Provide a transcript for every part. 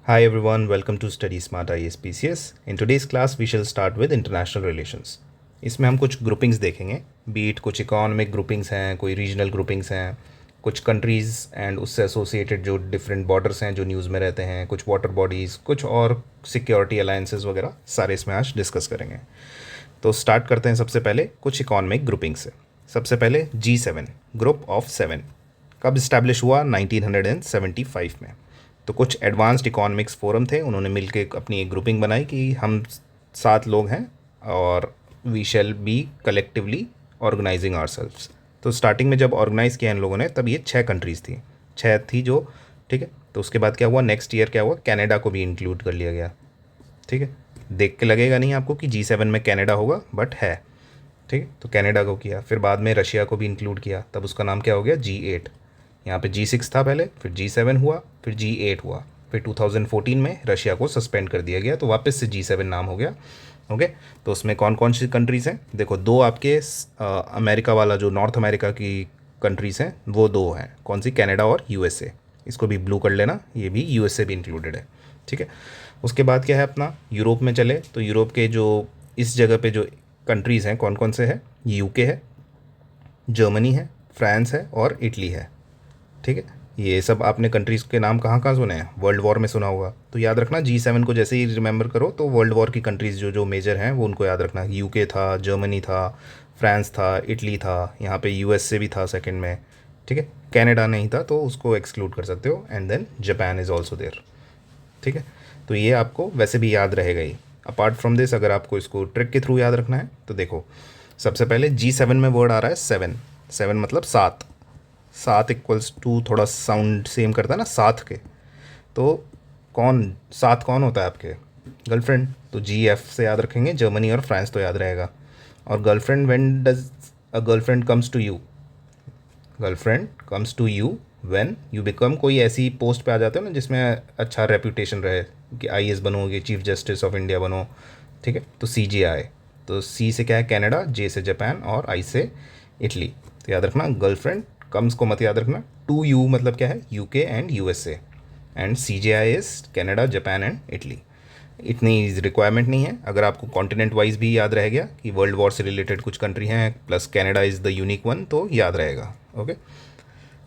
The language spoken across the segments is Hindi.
Hi everyone, welcome to Study Smart ISPCS. In today's class, we shall start with international relations. इसमें हम कुछ ग्रुपिंग्स देखेंगे, बीट कुछ इकोनॉमिक ग्रुपिंग्स हैं, कोई रीजनल ग्रुपिंग्स हैं, कुछ कंट्रीज़ एंड उससे एसोसिएटेड जो डिफरेंट बॉर्डर्स हैं जो न्यूज़ में रहते हैं, कुछ वाटर बॉडीज़, कुछ और सिक्योरिटी अलायंसेस वगैरह सारे इसमें आज डिस्कस करेंगे। तो स्टार्ट करते हैं सबसे पहले कुछ इकोनॉमिक ग्रुपिंग से। सबसे पहले G7 ग्रुप ऑफ सेवन कब इस्टेब्लिश हुआ? 1975 में। तो कुछ एडवांस्ड इकोनॉमिक्स फोरम थे, उन्होंने मिलके अपनी एक ग्रुपिंग बनाई कि हम 7 लोग हैं और we shall be collectively organising ourselves. तो स्टार्टिंग में जब ऑर्गेनाइज़ किया इन लोगों ने तब ये 6 कंट्रीज़ थी, 6 थी जो, ठीक है। तो उसके बाद क्या हुआ, नेक्स्ट ईयर क्या हुआ, कनाडा को भी इंक्लूड कर लिया गया, ठीक है। देख के लगेगा नहीं आपको कि G7 में कनाडा होगा, बट है, ठीक है। तो कनाडा को किया, फिर बाद में रशिया को भी इंक्लूड किया, तब उसका नाम क्या हो गया, G8। यहाँ पे G6 था पहले, फिर G7 हुआ, फिर G8 हुआ, फिर 2014 में रशिया को सस्पेंड कर दिया गया, तो वापस से G7 नाम हो गया। ओके, तो उसमें कौन कौन सी कंट्रीज़ हैं? देखो, दो आपके अमेरिका वाला जो नॉर्थ अमेरिका की कंट्रीज़ हैं वो दो हैं, कौन सी, कनाडा और यूएसए। इसको भी ब्लू कर लेना, ये भी यूएसए भी इंक्लूडेड है, ठीक है। उसके बाद क्या है अपना, यूरोप में चले तो यूरोप के जो इस जगह पे जो कंट्रीज़ हैं कौन कौन से हैं, यूके है, जर्मनी है, फ्रांस है और इटली है, ठीक है। ये सब आपने कंट्रीज़ के नाम कहाँ कहाँ सुने हैं? वर्ल्ड वॉर में सुना होगा, तो याद रखना G7 को जैसे ही रिमेंबर करो तो वर्ल्ड वॉर की कंट्रीज़ जो जो मेजर हैं वो उनको याद रखना। यूके था, जर्मनी था, फ्रांस था, इटली था, यहाँ पे यूएसए भी था सेकंड में, ठीक है। कनाडा नहीं था तो उसको एक्सक्लूड कर सकते हो, and then Japan is also there, ठीक है। तो ये आपको वैसे भी याद रहेगा ही। अपार्ट फ्रॉम दिस, अगर आपको इसको ट्रिक के थ्रू याद रखना है तो देखो, सबसे पहले G7 में वर्ड आ रहा है सेवन, सेवन मतलब सात, सात इक्वल्स टू, थोड़ा साउंड सेम करता है ना साथ के, तो कौन साथ कौन होता है आपके? गर्लफ्रेंड। तो G F से याद रखेंगे, जर्मनी और फ्रांस तो याद रहेगा। और girlfriend, when does a girlfriend comes to you, girlfriend comes to you when you become, कोई ऐसी पोस्ट पे आ जाते हो ना जिसमें अच्छा रेपुटेशन रहे कि IAS बनोगे, चीफ जस्टिस ऑफ इंडिया बनो, ठीक है। तो CJI, तो C से क्या है, कनाडा, J से जापान और I से इटली। तो याद रखना, गर्लफ्रेंड कम्स को मत याद रखना, टू यू मतलब क्या है, UK and USA, and CJI is Canada, Japan and Italy. इतनी रिक्वायरमेंट नहीं है, अगर आपको कॉन्टिनेंट वाइज भी याद रह गया कि वर्ल्ड वॉर से रिलेटेड कुछ कंट्री हैं plus Canada is the unique one, तो याद रहेगा। Okay,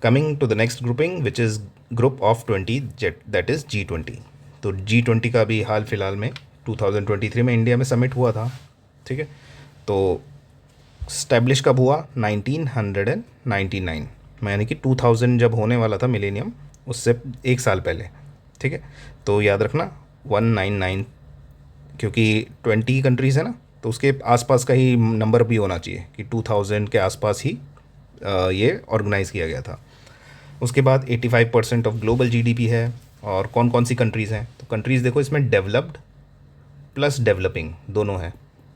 coming to the next grouping which is group of 20, that is G20। तो G20 का भी हाल फिलहाल में 2023 में इंडिया में समिट हुआ था, ठीक है। तो स्टैब्लिश कब हुआ? 1999 में, यानी कि 2000 जब होने वाला था मिलेनियम, उससे एक साल पहले, ठीक है। तो याद रखना 199, क्योंकि 20 कंट्रीज़ है ना, तो उसके आसपास का ही नंबर भी होना चाहिए कि 2000 के आसपास ही ये ऑर्गेनाइज़ किया गया था। उसके बाद 85% ऑफ ग्लोबल GDP है। और कौन कौन सी कंट्रीज़ हैं? तो कंट्रीज़ देखो, इसमें डेवलप्ड प्लस डेवलपिंग दोनों हैं।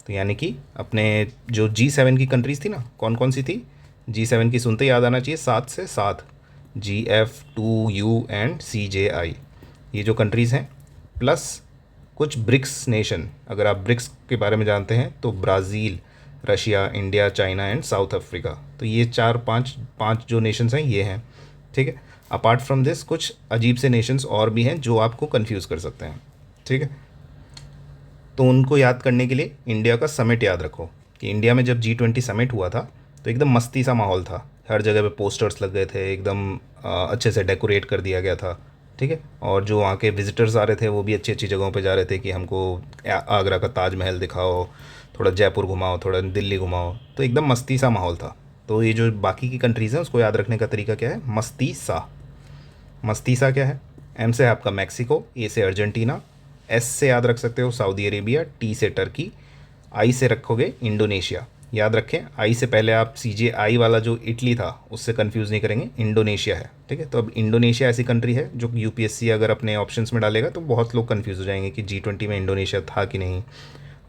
तो यानी कि अपने जो G7 की कंट्रीज़ थी ना, कौन कौन सी थी? G7 की सुनते याद आना चाहिए, सात से सात, GF2U एंड CJI, ये जो कंट्रीज़ हैं, प्लस कुछ ब्रिक्स नेशन। अगर आप ब्रिक्स के बारे में जानते हैं तो Brazil, Russia, India, China and South Africa, तो ये चार पांच पांच जो नेशंस हैं ये हैं, ठीक है। अपार्ट फ्रॉम दिस कुछ अजीब से नेशंस और भी हैं जो आपको कंफ्यूज कर सकते हैं, ठीक है। तो उनको याद करने के लिए इंडिया का समिट याद रखो कि इंडिया में जब G20 समिट हुआ था तो एकदम मस्ती सा माहौल था, हर जगह पे पोस्टर्स लग गए थे, एकदम अच्छे से डेकोरेट कर दिया गया था, ठीक है। और जो वहाँ के विजिटर्स आ रहे थे वो भी अच्छी अच्छी जगहों पे जा रहे थे कि हमको आगरा का ताजमहल दिखाओ, थोड़ा जयपुर घुमाओ, थोड़ा दिल्ली घुमाओ, तो एकदम मस्ती सा माहौल था। तो ये जो बाकी की कंट्रीज़ हैं उसको याद रखने का तरीका क्या है? मस्ती सा। मस्ती सा क्या है? M से आपका मैक्सिको, A से अर्जेंटीना, S से याद रख सकते हो सऊदी अरेबिया, T से टर्की, I से रखोगे इंडोनेशिया। याद रखें, I से पहले आप CJI वाला जो इटली था उससे कंफ्यूज नहीं करेंगे, इंडोनेशिया है, ठीक है। तो अब इंडोनेशिया ऐसी कंट्री है जो UPSC अगर अपने ऑप्शंस में डालेगा तो बहुत लोग कंफ्यूज हो जाएंगे कि G20 में इंडोनेशिया था कि नहीं।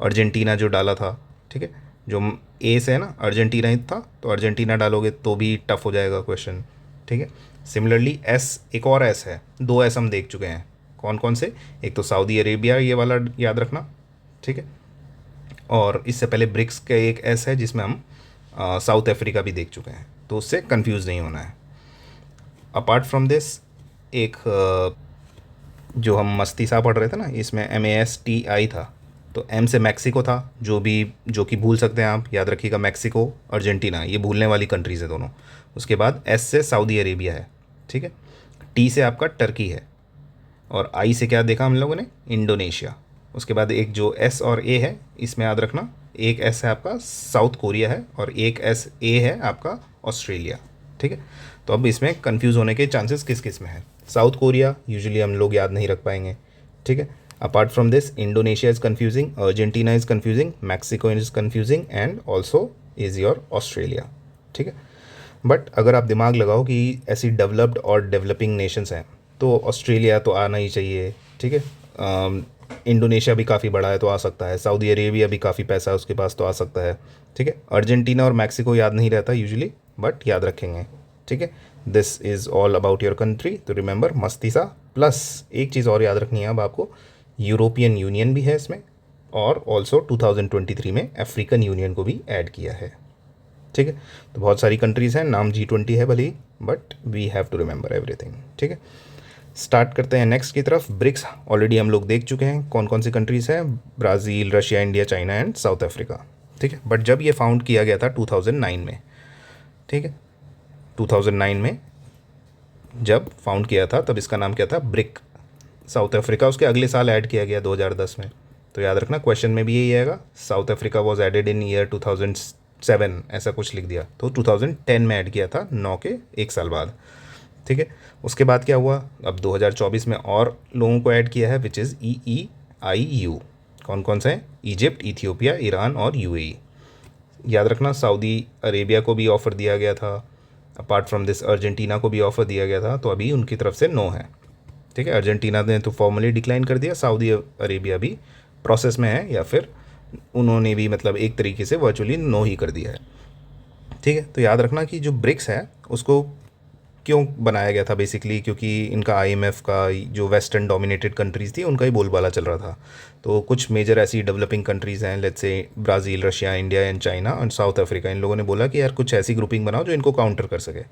अर्जेंटीना जो डाला था, ठीक है, जो A से है ना, अर्जेंटीना ही था, तो अर्जेंटीना डालोगे तो भी टफ हो जाएगा क्वेश्चन, ठीक है। सिमिलरली S, एक और S है, दो S हम देख चुके हैं, कौन कौन से? एक तो सऊदी अरेबिया, ये वाला याद रखना, ठीक है। और इससे पहले ब्रिक्स का एक S है जिसमें हम साउथ अफ्रीका भी देख चुके हैं, तो उससे कंफ्यूज नहीं होना है। अपार्ट फ्रॉम दिस एक जो हम मस्ती सा पढ़ रहे थे ना, इसमें MASTI था, तो M से मैक्सिको था, जो कि भूल सकते हैं आप, याद रखिएगा, मैक्सिको, अर्जेंटीना, ये भूलने वाली कंट्रीज़ है दोनों। उसके बाद S से सऊदी अरेबिया है, ठीक है। T से आपका टर्की है, और I से क्या देखा हम लोगों ने, इंडोनेशिया। उसके बाद एक जो S और A है, इसमें याद रखना, एक S है आपका साउथ कोरिया है, और एक A है आपका ऑस्ट्रेलिया, ठीक है। तो अब इसमें कंफ्यूज होने के चांसेस किस किस में है। साउथ कोरिया यूजुअली हम लोग याद नहीं रख पाएंगे, ठीक है। Apart from this, Indonesia is confusing, Argentina is confusing, Mexico is confusing, and also is your Australia, ठीक है। बट अगर आप दिमाग लगाओ कि ऐसी डेवलप्ड और डेवलपिंग नेशंस हैं, तो ऑस्ट्रेलिया तो आना ही चाहिए, ठीक है। इंडोनेशिया भी काफ़ी बड़ा है तो आ सकता है, सऊदी अरेबिया भी काफ़ी पैसा है उसके पास तो आ सकता है, ठीक है। अर्जेंटीना और मैक्सिको याद नहीं रहता यूजुअली, बट याद रखेंगे, ठीक है। This is all about your country, तो रिमेंबर मस्ती सा। प्लस एक चीज़ और याद रखनी है अब आपको, यूरोपियन यूनियन भी है इसमें, और ऑल्सो 2023 में अफ्रीकन यूनियन को भी ऐड किया है, ठीक है। तो बहुत सारी कंट्रीज़ हैं, नाम G20 है भले ही, but we have to remember everything, ठीक है। स्टार्ट करते हैं नेक्स्ट की तरफ। ब्रिक्स ऑलरेडी हम लोग देख चुके हैं कौन कौन सी कंट्रीज़ हैं, Brazil, Russia, India, China and South Africa, ठीक है। बट जब ये फाउंड किया गया था 2009 में, ठीक है, 2009 में जब फाउंड किया था तब इसका नाम क्या था, ब्रिक। साउथ अफ्रीका उसके अगले साल ऐड किया गया 2010 में, तो याद रखना क्वेश्चन में भी यही आएगा, South Africa was added in year 2007, ऐसा कुछ लिख दिया, तो 2010 में ऐड किया था, 9 के एक साल बाद, ठीक है। उसके बाद क्या हुआ, अब 2024 में और लोगों को ऐड किया है, विच इज़ EEIU। कौन कौन से हैं, इजिप्ट, इथियोपिया, ईरान और UAE। याद रखना सऊदी अरेबिया को भी ऑफ़र दिया गया था, अपार्ट फ्रॉम दिस अर्जेंटीना को भी ऑफ़र दिया गया था, तो अभी उनकी तरफ से नो है, ठीक है। अर्जेंटीना ने तो फॉर्मली डिक्लाइन कर दिया, सऊदी अरेबिया भी प्रोसेस में है, या फिर उन्होंने भी मतलब एक तरीके से वर्चुअली नो ही कर दिया है, ठीक है। तो याद रखना कि जो ब्रिक्स है उसको क्यों बनाया गया था, बेसिकली क्योंकि इनका IMF का जो वेस्टर्न डोमिनेटेड कंट्रीज़ थी उनका ही बोलबाला चल रहा था। तो कुछ मेजर ऐसी डेवलपिंग कंट्रीज़ हैं, let's say Brazil, Russia, India and China and South Africa, इन लोगों ने बोला कि यार कुछ ऐसी ग्रुपिंग बनाओ जो इनको काउंटर कर सके।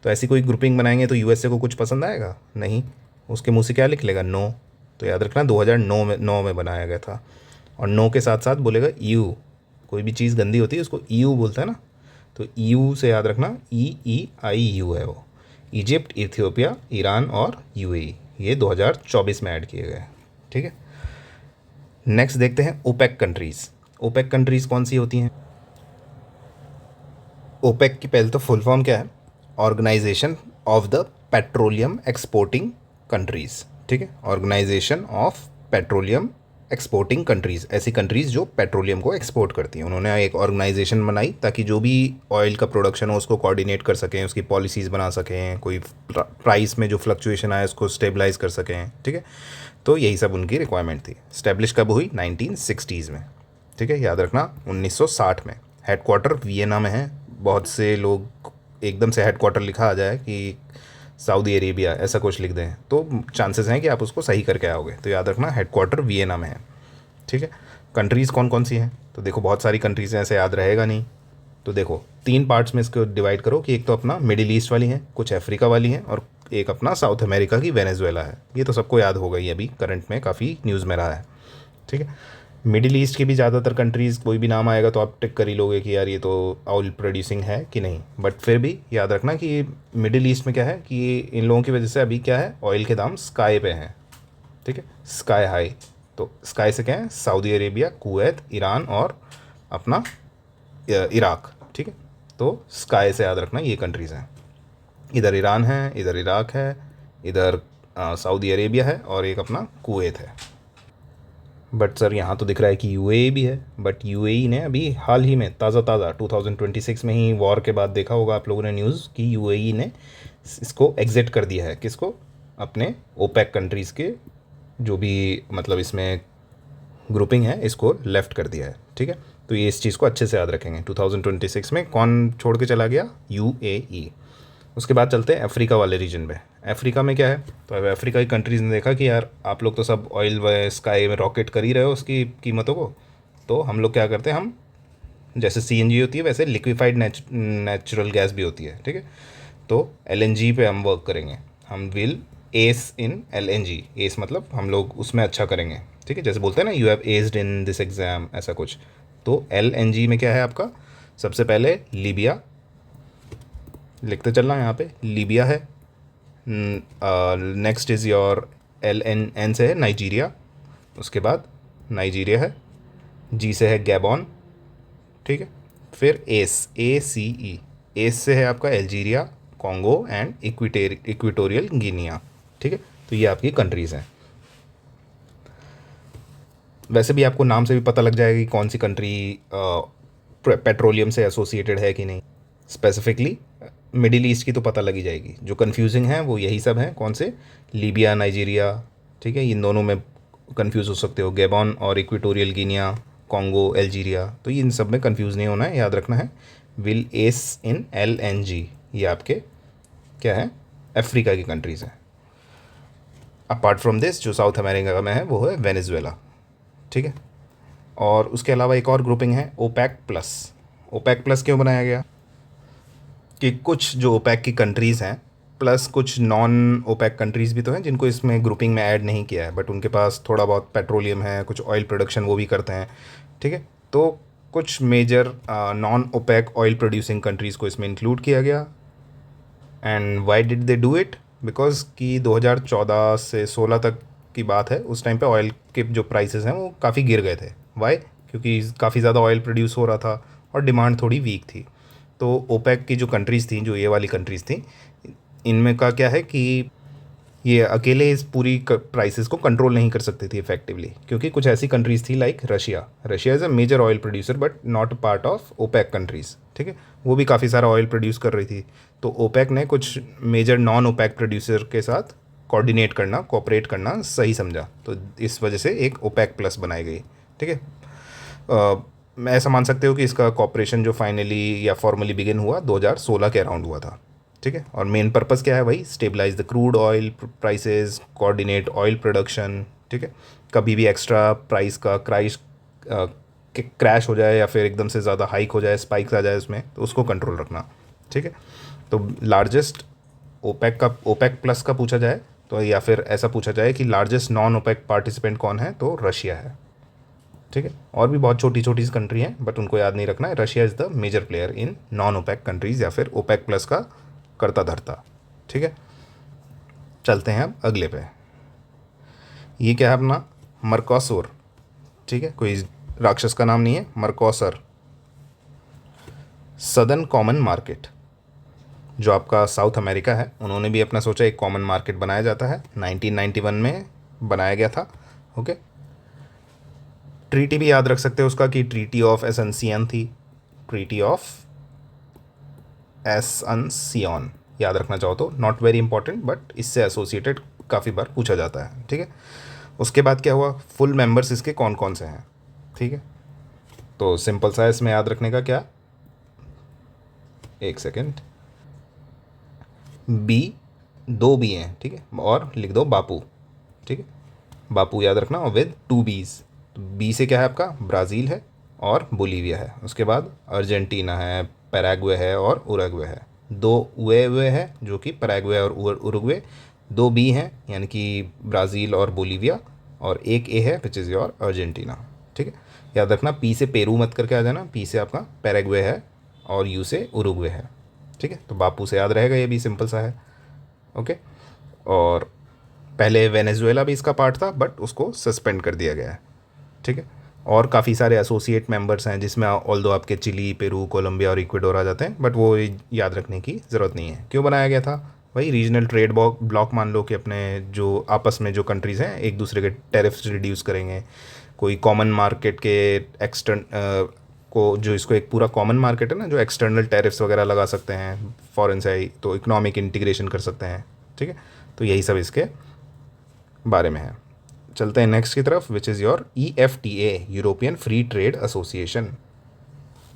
तो ऐसी कोई ग्रुपिंग बनाएंगे तो USA को कुछ पसंद आएगा नहीं, उसके मुँह से क्या निकलेगा, नो। तो याद रखना 2009 में बनाया गया था, और नो के साथ साथ बोलेगा EU। कोई भी चीज़ गंदी होती है उसको EU बोलता है ना, तो EU से याद रखना EEIU है वो। इजिप्ट, इथियोपिया, ईरान और UAE, ये 2024 में ऐड किए गए, ठीक है। नेक्स्ट देखते हैं ओपेक कंट्रीज़। ओपेक कंट्रीज़ कौन सी होती हैं, ओपेक की पहले तो फुल फॉर्म क्या है, organisation of the petroleum exporting countries, ठीक है। Organisation of petroleum exporting countries, ऐसी कंट्रीज़ जो पेट्रोलियम को एक्सपोर्ट करती हैं, उन्होंने एक ऑर्गेनाइजेशन बनाई ताकि जो भी ऑयल का प्रोडक्शन हो उसको कोऑर्डिनेट कर सकें, उसकी पॉलिसीज़ बना सकें, कोई प्राइस में जो फ्लक्चुएशन आए उसको स्टेबलाइज कर सकें, ठीक है। तो यही सब उनकी रिक्वायरमेंट थी। स्टैब्लिश कब हुई, 1960s में, ठीक है, याद रखना 1960 में। हेडक्वार्टर वियना में है, बहुत से लोग एकदम से हेडक्वार्टर लिखा आ जाए कि सऊदी अरेबिया ऐसा कुछ लिख दें तो चांसेस हैं कि आप उसको सही करके आओगे, तो याद रखना हेडक्वार्टर वियना में है, ठीक है। कंट्रीज़ कौन कौन सी हैं, तो देखो बहुत सारी कंट्रीज़ हैं, ऐसे याद रहेगा नहीं, तो देखो 3 पार्ट्स में इसको डिवाइड करो कि एक तो अपना मिडिल ईस्ट वाली हैं, कुछ अफ्रीका वाली हैं, और एक अपना साउथ अमेरिका की वेनेजुएला है। ये तो सबको याद होगा ही, अभी करंट में काफ़ी न्यूज़ में रहा है, ठीक है। मिडिल ईस्ट की भी ज़्यादातर कंट्रीज़ कोई भी नाम आएगा तो आप टिक कर ही लोगे कि यार ये तो ऑयल प्रोड्यूसिंग है कि नहीं, बट फिर भी याद रखना कि मिडिल ईस्ट में क्या है कि इन लोगों की वजह से अभी क्या है, ऑयल के दाम स्काई पे हैं, ठीक है, स्काई हाई। तो स्काई से क्या है, सऊदी अरेबिया, कुवैत, ईरान और अपना इराक, ठीक है। तो स्काई से याद रखना ये कंट्रीज़ हैं, इधर ईरान है, इधर इराक है, इधर सऊदी अरेबिया है, और एक अपना कुवैत है। बट सर यहाँ तो दिख रहा है कि UAE भी है, बट UAE ने अभी हाल ही में ताज़ा 2026 में ही वॉर के बाद देखा होगा आप लोगों ने न्यूज़ कि UAE ने इसको एग्ज़िट कर दिया है, किसको, अपने ओपेक कंट्रीज़ के जो भी मतलब इसमें ग्रुपिंग है इसको लेफ़्ट कर दिया है, ठीक है। तो ये इस चीज़ को अच्छे से याद रखेंगे, 2026 में कौन छोड़ के चला गया, UAE। उसके बाद चलते हैं अफ्रीका वाले रीजन पे। अफ्रीका में क्या है, तो अब अफ्रीका की कंट्रीज़ ने देखा कि यार आप लोग तो सब ऑयल व स्काई में रॉकेट कर ही रहे हो उसकी कीमतों को, तो हम लोग क्या करते हैं, हम जैसे CNG होती है वैसे लिक्विफाइड नेचुरल गैस भी होती है, ठीक है। तो LNG पे हम वर्क करेंगे, हम will S in LNG, S मतलब हम लोग उसमें अच्छा करेंगे, ठीक है, जैसे बोलते हैं ना you have asked in this exam, ऐसा कुछ। तो LNG में क्या है आपका, सबसे पहले लीबिया, लिखते चलना यहाँ पे, लीबिया है। नेक्स्ट इज़ योर LN से है नाइजीरिया, उसके बाद नाइजीरिया है। जी से है गैबॉन, ठीक है। फिर ACE, एस से है आपका Algeria, Congo and equatorial Guinea, ठीक है। तो ये आपकी कंट्रीज़ हैं। वैसे भी आपको नाम से भी पता लग जाएगा कि कौन सी कंट्री पेट्रोलियम से एसोसिएटेड है कि नहीं। स्पेसिफिकली मिडिल ईस्ट की तो पता लगी जाएगी, जो कंफ्यूजिंग है वो यही सब हैं, कौन से, लीबिया, नाइजीरिया, ठीक है, इन दोनों में कंफ्यूज हो सकते हो, गैबॉन और इक्वेटोरियल गिनिया, कॉन्गो, अल्जीरिया, तो इन सब में कंफ्यूज नहीं होना है, याद रखना है। विल एस इन LNG, ये आपके क्या है, अफ्रीका की कंट्रीज़ हैं। अपार्ट फ्रॉम दिस जो साउथ अमेरिका में है वो है वेनेजुएला, ठीक है। और उसके अलावा एक और ग्रुपिंग है ओपेक प्लस। ओपेक प्लस क्यों बनाया गया, कि कुछ जो ओपेक की कंट्रीज़ हैं प्लस कुछ नॉन ओपेक कंट्रीज़ भी तो हैं जिनको इसमें ग्रुपिंग में ऐड नहीं किया है, बट उनके पास थोड़ा बहुत पेट्रोलियम है, कुछ ऑयल प्रोडक्शन वो भी करते हैं, ठीक है। तो कुछ major non OPEC oil producing countries को इसमें इंक्लूड किया गया। And why did they do it, because कि 2014 से 16 तक की बात है, उस टाइम पे ऑयल के जो प्राइसेस हैं वो काफ़ी गिर गए थे। वाई, क्योंकि काफ़ी ज़्यादा ऑयल प्रोड्यूस हो रहा था और डिमांड थोड़ी वीक थी। तो ओपेक की जो कंट्रीज़ थी, जो ये वाली कंट्रीज़ थी, इनमें का क्या है कि ये अकेले इस पूरी प्राइसेस को कंट्रोल नहीं कर सकती थी इफेक्टिवली, क्योंकि कुछ ऐसी कंट्रीज़ थी like Russia. Russia is a major oil producer but not part of OPEC countries, ठीक है। वो भी काफ़ी सारा ऑयल प्रोड्यूस कर रही थी। तो ओपेक ने कुछ मेजर नॉन ओपेक प्रोड्यूसर के साथ कोऑर्डिनेट करना, कोऑपरेट करना सही समझा, तो इस वजह से एक ओपेक प्लस बनाई गई, ठीक है। मैं ऐसा मान सकते हो कि इसका कॉपरेशन जो फाइनली या फॉर्मली बिगिन हुआ 2016 के अराउंड हुआ था, ठीक है। और मेन पर्पस क्या है भाई, stabilise the crude oil prices, coordinate oil production, ठीक है। कभी भी एक्स्ट्रा प्राइस का क्रैश हो जाए या फिर एकदम से ज़्यादा हाइक हो जाए, स्पाइक्स आ जाए उसमें, तो उसको कंट्रोल रखना, ठीक है। तो लार्जेस्ट ओपेक प्लस का पूछा जाए तो, या फिर ऐसा पूछा जाए कि लार्जेस्ट नॉन ओपेक पार्टिसिपेंट कौन है, तो रशिया है, ठीक है। और भी बहुत छोटी छोटी कंट्री हैं बट उनको याद नहीं रखना है। Russia is the major player in non OPEC countries या फिर ओपेक प्लस का करता धरता, ठीक है। चलते हैं अब अगले पे। ये क्या है अपना, मर्कोसुर, ठीक है, कोई राक्षस का नाम नहीं है, मर्कोसर, सदर्न कॉमन मार्केट, जो आपका साउथ अमेरिका है, उन्होंने भी अपना सोचा एक कॉमन मार्केट बनाया जाता है, 1991 में बनाया गया था, ओके। ट्रीटी भी याद रख सकते हो उसका कि ट्रीटी ऑफ एसेंसियन थी, ट्रीटी ऑफ एसेंसियन याद रखना चाहो तो, नॉट वेरी इंपॉर्टेंट बट इससे एसोसिएटेड काफ़ी बार पूछा जाता है, ठीक है। उसके बाद क्या हुआ, फुल मेंबर्स इसके कौन कौन से हैं, ठीक है। तो सिंपल सा इसमें याद रखने का क्या, एक सेकेंड, बी, दो बी हैं, ठीक है, और लिख दो बापू, ठीक है, बापू याद रखना, और विद 2 बीज। तो बी से क्या है आपका, ब्राज़ील है और बोलीविया है। उसके बाद अर्जेंटीना है, पैराग्वे है और उरुग्वे है। दो वे है जो कि पैराग्वे और उरुग्वे, दो बी हैं यानी कि ब्राज़ील और बोलीविया, और एक ए है विच इज़ योर अर्जेंटीना, ठीक है। याद रखना पी से पेरू मत करके आ जाना, पी से आपका पैराग्वे है और यू से उरुग्वे है, ठीक है। तो बापू से याद रहेगा, ये भी सिंपल सा है, ओके। और पहले वेनेजुएला भी इसका पार्ट था बट उसको सस्पेंड कर दिया गया है, ठीक है। और काफ़ी सारे एसोसिएट मेंबर्स हैं जिसमें ऑल्दो आपके चिली, पेरू, कोलंबिया और इक्वेडोर आ जाते हैं, बट वो याद रखने की ज़रूरत नहीं है। क्यों बनाया गया था भाई, रीजनल ट्रेड ब्लॉक मान लो कि अपने जो आपस में जो कंट्रीज़ हैं एक दूसरे के टैरिफ्स रिड्यूस करेंगे, कोई कॉमन मार्केट के को, जो इसको एक पूरा कॉमन मार्केट है ना, जो एक्सटर्नल टैरिफ्स वगैरह लगा सकते हैं फॉरेन से आई, तो इकोनॉमिक इंटीग्रेशन कर सकते हैं, ठीक है। तो यही सब इसके बारे में है। चलते हैं नेक्स्ट की तरफ, which is your EFTA, European free trade association.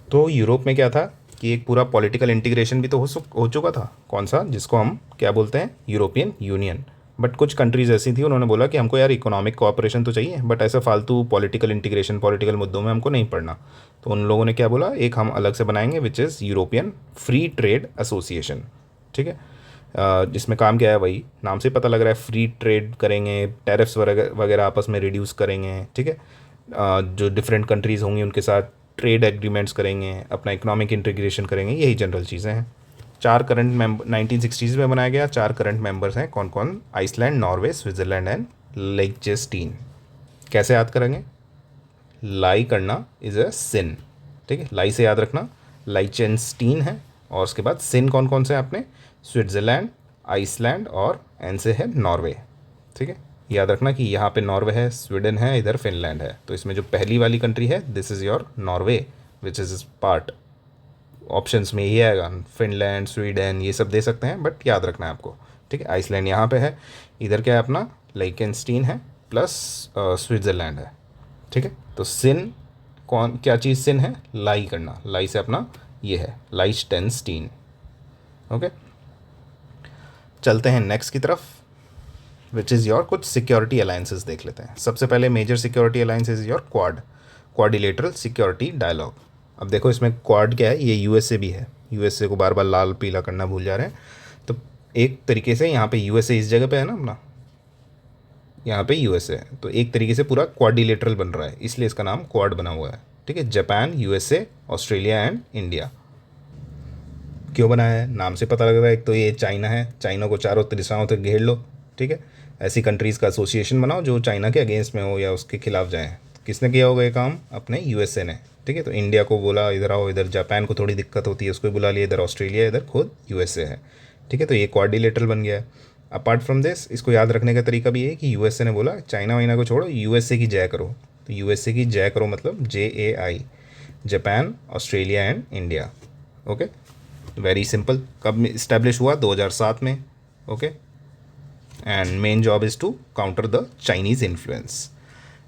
तो यूरोप में क्या था कि एक पूरा पॉलिटिकल इंटीग्रेशन भी तो हो चुका था, कौन सा, जिसको हम क्या बोलते हैं, यूरोपियन यूनियन। बट कुछ कंट्रीज़ ऐसी थी, उन्होंने बोला कि हमको यार इकोनॉमिक कोऑपरेशन तो चाहिए बट ऐसा फालतू पॉलिटिकल इंटीग्रेशन, पॉलिटिकल मुद्दों में हमको नहीं पड़ना। तो उन लोगों ने क्या बोला, एक हम अलग से बनाएंगे which is European free trade association, ठीक है। जिसमें काम क्या है वही नाम से पता लग रहा है, फ्री ट्रेड करेंगे, टैरिफ्स वगैरह वगैरह आपस में रिड्यूस करेंगे, ठीक है। जो डिफरेंट कंट्रीज़ होंगी उनके साथ ट्रेड एग्रीमेंट्स करेंगे, अपना इकोनॉमिक इंटीग्रेशन करेंगे, यही जनरल चीज़ें हैं। 4 करंट मेंबर 1960s में बनाया गया। 4 करंट मेंबर्स हैं, कौन कौन? Iceland, Norway, Switzerland and Liechtenstein. कैसे याद करेंगे? लाई करना इज़ अ सिन, ठीक है, लाई से याद रखना। लाइechtenstein है, और उसके बाद सिन कौन कौन से हैं आपने? स्विट्ज़रलैंड, आइसलैंड और एन से है नॉर्वे, ठीक है। याद रखना कि यहाँ पे नॉर्वे है, स्वीडन है, इधर फिनलैंड है। तो इसमें जो पहली वाली कंट्री है this is your Norway which is part, options में यही आएगा, फिनलैंड, स्वीडन, ये सब दे सकते हैं बट याद रखना है आपको, ठीक है। आइसलैंड यहाँ पे है, इधर क्या है अपना? लाइechtenstein है, प्लस स्विट्ज़रलैंड है, ठीक है। तो सिन कौन, क्या चीज़ सिन है? लाई करना, लाई से अपना ये है लाइechtenstein, ओके। चलते हैं नेक्स्ट की तरफ, विच इज़ योर कुछ सिक्योरिटी अलायंसेस देख लेते हैं। सबसे पहले major security alliance is your Quad, quadrilateral security dialogue. अब देखो इसमें क्वाड क्या है, ये यूएसए भी है, यूएसए को बार बार लाल पीला करना भूल जा रहे हैं। तो एक तरीके से यहाँ पे यूएसए इस जगह पे है ना अपना, यहाँ पे यूएसए है, तो एक तरीके से पूरा क्वाड्रिलेटरल बन रहा है, इसलिए इसका नाम क्वाड बना हुआ है, ठीक है। Japan, USA, Australia and India. क्यों बनाया है? नाम से पता लग रहा है, एक तो ये चाइना है, चाइना को चारों दिशाओं तक घेर लो, ठीक है। ऐसी कंट्रीज़ का एसोसिएशन बनाओ जो चाइना के अगेंस्ट में हो या उसके खिलाफ जाएँ। किसने किया होगा ये काम? अपने यूएसए ने, ठीक है। तो इंडिया को बोला इधर आओ, इधर जापान को थोड़ी दिक्कत होती है उसको बुला लिया, इधर ऑस्ट्रेलिया, इधर खुद यूएसए है, ठीक है। तो ये क्वाड्रिलेटरल बन गया है। अपार्ट फ्रॉम दिस, इसको याद रखने का तरीका भी है कि यूएसए ने बोला चाइना वाइना को छोड़ो, यूएसए की जय करो। तो यूएसए की जय करो मतलब JAI, Japan, Australia and India, okay. Very simple. कब इस्टेब्लिश हुआ? 2007 में, okay. And main job is to counter the Chinese influence.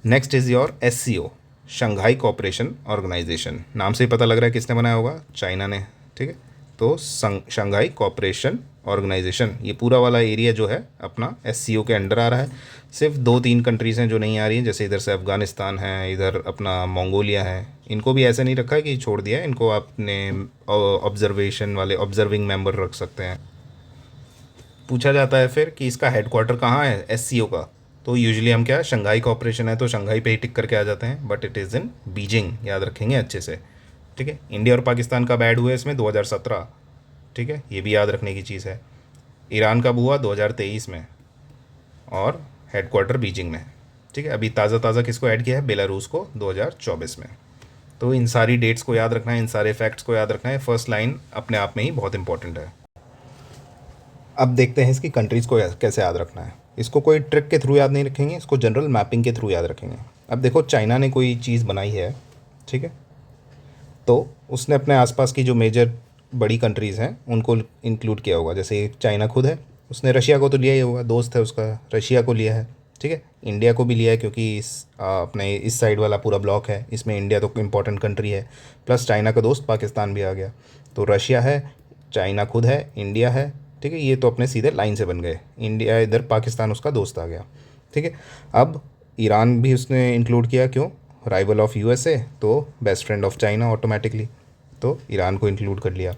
Next is your SCO, Shanghai cooperation organisation. नाम से ही पता लग रहा है किसने बनाया होगा? चाइना ने, ठीक है। तो शंघाई कोऑपरेशन ऑर्गेनाइजेशन, ये पूरा वाला एरिया जो है अपना SCO के अंडर आ रहा है। सिर्फ 2-3 कंट्रीज़ हैं जो नहीं आ रही हैं, जैसे इधर से अफ़गानिस्तान है, इधर अपना मंगोलिया है। इनको भी ऐसा नहीं रखा है कि छोड़ दिया है, इनको आपने ऑब्जर्वेशन वाले ऑब्जर्विंग मेंबर रख सकते हैं। पूछा जाता है फिर कि इसका हेडक्वार्टर कहाँ है SCO का, तो यूजुअली हम क्या, शंघाई कोऑपरेशन है तो शंघाई पे ही टिक करके आ जाते हैं, but it is in Beijing, याद रखेंगे अच्छे से, ठीक है। इंडिया और पाकिस्तान कब ऐड हुए इसमें? 2017, ठीक है, ये भी याद रखने की चीज़ है। ईरान कब हुआ? 2023 में, और हेडक्वार्टर बीजिंग में, ठीक है। अभी ताज़ा ताज़ा किसको ऐड किया है? बेलारूस को 2024 में। तो इन सारी डेट्स को याद रखना है, इन सारे फैक्ट्स को याद रखना है। फर्स्ट लाइन अपने आप में ही बहुत इंपॉर्टेंट है। अब देखते हैं इसकी कंट्रीज़ को कैसे याद रखना है। इसको कोई ट्रिक के थ्रू याद नहीं रखेंगे, इसको जनरल मैपिंग के थ्रू याद रखेंगे। अब देखो चाइना ने कोई चीज़ बनाई है, ठीक है, तो उसने अपने आसपास की जो मेजर बड़ी कंट्रीज़ हैं उनको इंक्लूड किया होगा। जैसे चाइना खुद है, उसने रशिया को तो लिया ही होगा, दोस्त है उसका, रशिया को लिया है, ठीक है। इंडिया को भी लिया है क्योंकि अपने इस साइड वाला पूरा ब्लॉक है, इसमें इंडिया तो इंपॉर्टेंट कंट्री है, प्लस चाइना का दोस्त पाकिस्तान भी आ गया। तो रशिया है, चाइना खुद है, इंडिया है, ठीक है। ये तो अपने सीधे लाइन से बन गए, इंडिया इधर, पाकिस्तान उसका दोस्त आ गया, ठीक है। अब ईरान भी उसने इंक्लूड किया, क्यों? राइवल ऑफ यूएसए, तो best friend of China automatically, तो ईरान को इंक्लूड कर लिया।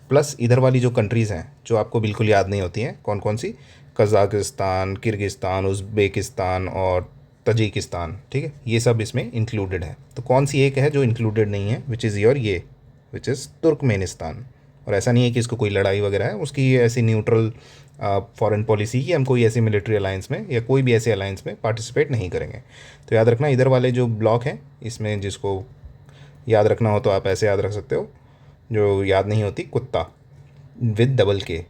प्लस इधर वाली जो कंट्रीज़ हैं जो आपको बिल्कुल याद नहीं होती हैं, कौन कौन सी? कज़ाकिस्तान, किर्गिस्तान, उज़्बेकिस्तान और तजिकिस्तान, ठीक है, ये सब इसमें इंक्लूडेड है। तो कौन सी एक है जो इंक्लूडेड नहीं है? विच इज़ योर ये, विच इज़ तुर्कमेनिस्तान। और ऐसा नहीं है कि इसको कोई लड़ाई वगैरह है, उसकी ऐसी न्यूट्रल फॉरेन पॉलिसी की, हम कोई ऐसी मिलिट्री अलायंस में या कोई भी ऐसे अलायंस में पार्टिसिपेट नहीं करेंगे। तो याद रखना इधर वाले जो ब्लॉक हैं इसमें, जिसको याद रखना हो तो आप ऐसे याद रख सकते हो, जो याद नहीं होती, कुत्ता विद डबल के,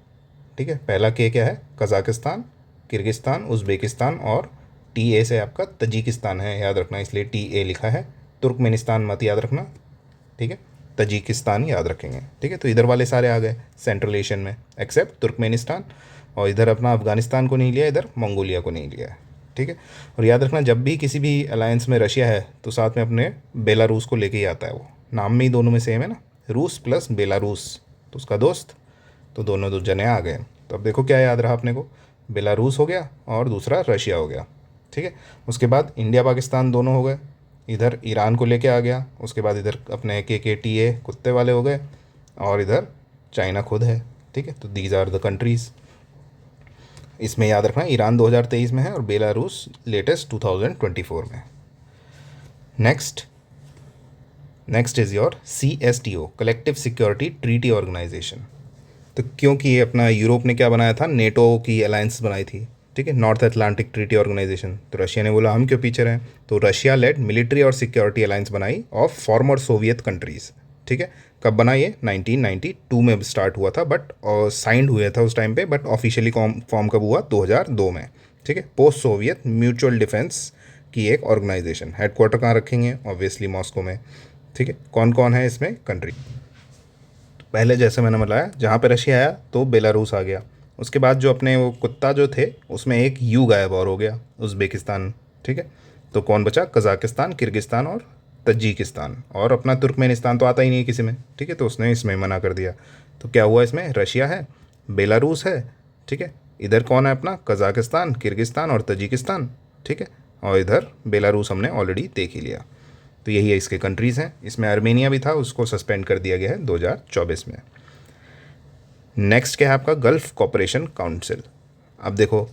ठीक है। पहला के क्या है? कज़ाकिस्तान, किर्गिस्तान, उज़्बेकिस्तान, और TA से आपका तजिकिस्तान है, याद रखना, इसलिए TA लिखा है। तुर्कमेनिस्तान मत याद रखना, ठीक है, तजिकिस्तान याद रखेंगे, ठीक है। तो इधर वाले सारे आ गए सेंट्रल एशियन में, एक्सेप्ट तुर्कमेनिस्तान, और इधर अपना अफ़गानिस्तान को नहीं लिया, इधर मंगोलिया को नहीं लिया है, ठीक है। और याद रखना जब भी किसी भी अलायंस में रशिया है तो साथ में अपने बेलारूस को लेके ही आता है, वो नाम में ही दोनों में सेम है ना, रूस प्लस बेलारूस, तो उसका दोस्त, तो दोनों दो जने आ गए। तो अब देखो क्या याद रहा अपने को, बेलारूस हो गया और दूसरा रशिया हो गया, ठीक है। उसके बाद इंडिया पाकिस्तान दोनों हो गए, इधर ईरान को लेके आ गया, उसके बाद इधर अपने KKTA कुत्ते वाले हो गए, और इधर चाइना खुद है, ठीक है। तो दीज आर द कंट्रीज़, इसमें याद रखना ईरान 2023 में है और बेलारूस लेटेस्ट 2024 में। Next is your CSTO, collective security treaty organisation. तो क्योंकि ये अपना यूरोप ने क्या बनाया था, नेटो की अलायंस बनाई थी, ठीक है, नॉर्थ अटलांटिक ट्रीटी ऑर्गेनाइजेशन। तो रशिया ने बोला हम क्यों पीछे रहें, तो रशिया लेड मिलिट्री और सिक्योरिटी अलायंस बनाई ऑफ फॉर्मर सोवियत कंट्रीज़। ठीक है, कब बना ये 1992 में स्टार्ट हुआ था, बट साइंड हुआ था उस टाइम पे, बट ऑफिशियली फॉर्म कब हुआ 2002 में। ठीक है, पोस्ट सोवियत म्यूचुअल डिफेंस की एक ऑर्गेनाइजेशन। हेडक्वार्टर कहाँ रखेंगे, ऑब्वियसली मॉस्को में। ठीक है, कौन कौन है इसमें कंट्री, पहले जैसे मैंने बताया जहाँ पे रशिया आया तो बेलारूस आ गया, उसके बाद जो अपने वो कुत्ता जो थे उसमें एक यू गायब और हो गया, उज़्बेकिस्तान। ठीक है, तो कौन बचा, कज़ाकिस्तान, किर्गिस्तान और तजिकिस्तान, और अपना तुर्कमेनिस्तान तो आता ही नहीं है किसी में। ठीक है, तो उसने इसमें मना कर दिया। तो क्या हुआ, इसमें रशिया है, बेलारूस है, ठीक है, इधर कौन है अपना कज़ाकिस्तान, किर्गिस्तान और तजिकिस्तान। ठीक है, और इधर बेलारूस हमने ऑलरेडी देख ही लिया। तो यही है इसके कंट्रीज़ हैं। इसमें आर्मेनिया भी था, उसको सस्पेंड कर दिया गया है 2024 में। नेक्स्ट क्या है आपका, गल्फ़ कॉपरेशन काउंसिल। अब देखो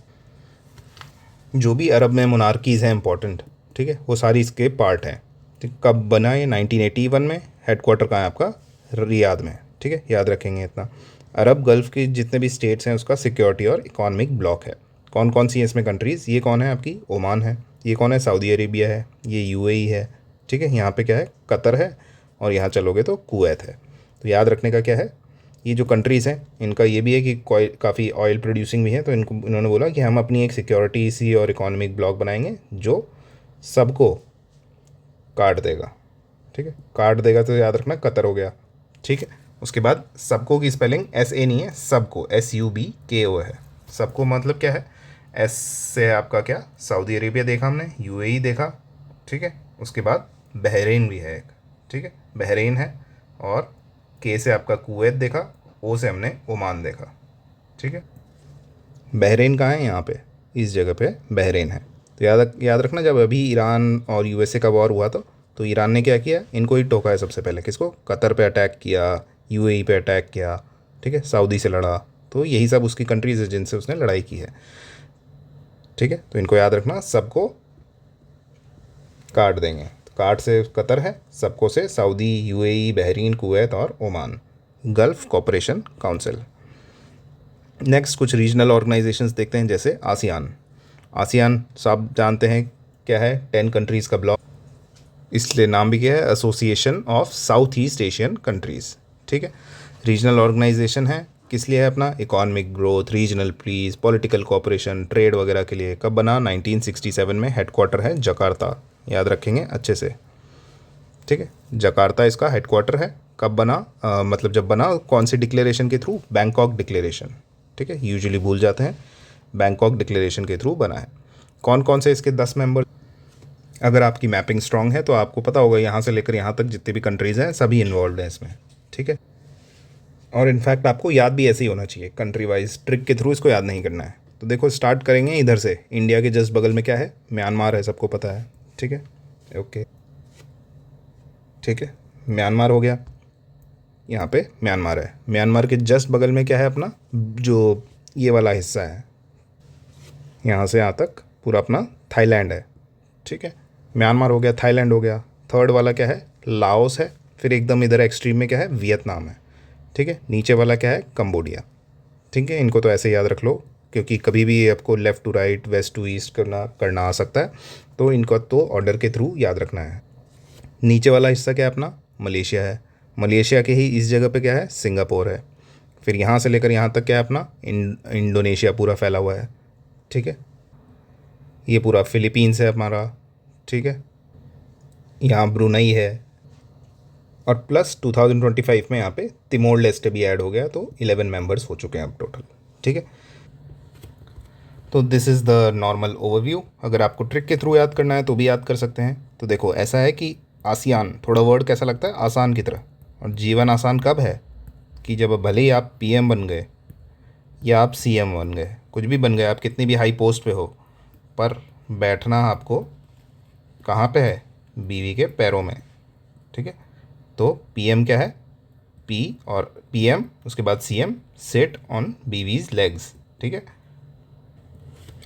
जो भी अरब में मोनार्कीज़ हैं इंपॉर्टेंट, ठीक है, वो सारी इसके पार्ट हैं। ठीक, कब बना ये 1981 में। हेडक्वार्टर कहाँ है आपका, रियाद में। ठीक है, याद रखेंगे इतना। अरब गल्फ़ के जितने भी स्टेट्स हैं उसका सिक्योरिटी और इकोनॉमिक ब्लॉक है। कौन कौन सी है इसमें कंट्रीज़, ये कौन है आपकी, ओमान है, ये कौन है, सऊदी अरेबिया है, ये UAE है। ठीक है, यहाँ पे क्या है, कतर है, और यहाँ चलोगे तो कुवैत है। तो याद रखने का क्या है, ये जो कंट्रीज़ हैं इनका ये भी है कि काफ़ी ऑयल प्रोड्यूसिंग भी है, तो इन्होंने बोला कि हम अपनी एक सिक्योरिटी सी और इकोनॉमिक ब्लॉक बनाएंगे जो सबको काट देगा। ठीक है, काट देगा तो याद रखना कतर हो गया। ठीक है, उसके बाद सबको की स्पेलिंग SA नहीं है, सबको SUBKO है। सबको मतलब क्या है, S से आपका क्या, सऊदी अरेबिया देखा हमने, UAE देखा, ठीक है, उसके बाद बहरीन भी है एक, ठीक है, बहरीन है, और K से आपका कुवैत देखा, O से हमने ओमान देखा। ठीक है, बहरीन कहाँ है, यहाँ पे इस जगह पे बहरीन है। तो याद रखना जब अभी ईरान और USA का वॉर हुआ तो ईरान ने क्या किया, इनको ही टोका है सबसे पहले, किसको, कतर पे अटैक किया, UAE पे अटैक किया, ठीक है, सऊदी से लड़ा। तो यही सब उसकी कंट्रीज़ है जिनसे उसने लड़ाई की है। ठीक है, तो इनको याद रखना, सबको काट देंगे। तो काट से कतर है, सबको से सऊदी, UAE, बहरीन, कुवैत और Oman. Gulf cooperation council. Next कुछ रीजनल ऑर्गेनाइजेशंस देखते हैं, जैसे आसियान। आसियान सब जानते हैं क्या है, 10 कंट्रीज़ का ब्लॉक, इसलिए नाम भी क्या है, association of south east Asian countries. ठीक है, रीजनल ऑर्गेनाइजेशन है, किस लिए है अपना, economic growth, regional piece, political cooperation, trade वगैरह के लिए। कब बना, 1967 में। हेडक्वार्टर है जकार्ता, याद रखेंगे अच्छे से। ठीक है, जकार्ता इसका हेडक्वार्टर है। कब बना, मतलब जब बना कौन सी डिक्लेरेशन के थ्रू, बैंकॉक डिक्लेरेशन। ठीक है, यूजुअली भूल जाते हैं, बैंकॉक डिक्लेरेशन के थ्रू बना है। कौन कौन से इसके 10 मेंबर, अगर आपकी मैपिंग स्ट्रांग है तो आपको पता होगा यहाँ से लेकर यहाँ तक जितनी भी कंट्रीज़ हैं सभी इन्वॉल्व हैं इसमें। ठीक है, और इनफैक्ट आपको याद भी ऐसे ही होना चाहिए, कंट्री वाइज ट्रिक के थ्रू इसको याद नहीं करना है। तो देखो स्टार्ट करेंगे इधर से, इंडिया के जस्ट बगल में क्या है, म्यांमार है, सबको पता है। ठीक है, ओके, ठीक है, म्यांमार हो गया, यहाँ पे म्यांमार है। म्यांमार के जस्ट बगल में क्या है अपना, जो ये वाला हिस्सा है, यहाँ से यहाँ तक पूरा अपना थाईलैंड है। ठीक है, म्यांमार हो गया, थाईलैंड हो गया। थर्ड वाला क्या है, लाओस है। फिर एकदम इधर एक्सट्रीम में क्या है, वियतनाम है। ठीक है, नीचे वाला क्या है, कंबोडिया। ठीक है, इनको तो ऐसे याद रख लो, क्योंकि कभी भी आपको left to right, west to east करना आ सकता है, तो इनको तो ऑर्डर के थ्रू याद रखना है। नीचे वाला हिस्सा क्या है अपना, मलेशिया है। मलेशिया के ही इस जगह पे क्या है, सिंगापुर है। फिर यहाँ से लेकर यहाँ तक क्या है अपना, इंडोनेशिया पूरा फैला हुआ है। ठीक है, ये पूरा फिलीपींस है हमारा। ठीक है, यहाँ ब्रुनई है, और प्लस 2025 में यहाँ पे तिमोर लेस्टे भी ऐड हो गया, तो 11 मेंबर्स हो चुके हैं अब टोटल। ठीक है, तो this is the normal overview. अगर आपको ट्रिक के थ्रू याद करना है तो भी याद कर सकते हैं। तो देखो ऐसा है कि आसियान, थोड़ा वर्ड कैसा लगता है, आसान की तरह। और जीवन आसान कब है, कि जब भले ही आप PM बन गए या आप CM बन गए, कुछ भी बन गए, आप कितनी भी हाई पोस्ट पे हो, पर बैठना आपको कहाँ पे है, बीवी के पैरों में। ठीक है, तो PM क्या है, P और PM, उसके बाद CM, सिट ऑन बीवीज लेग्स। ठीक है,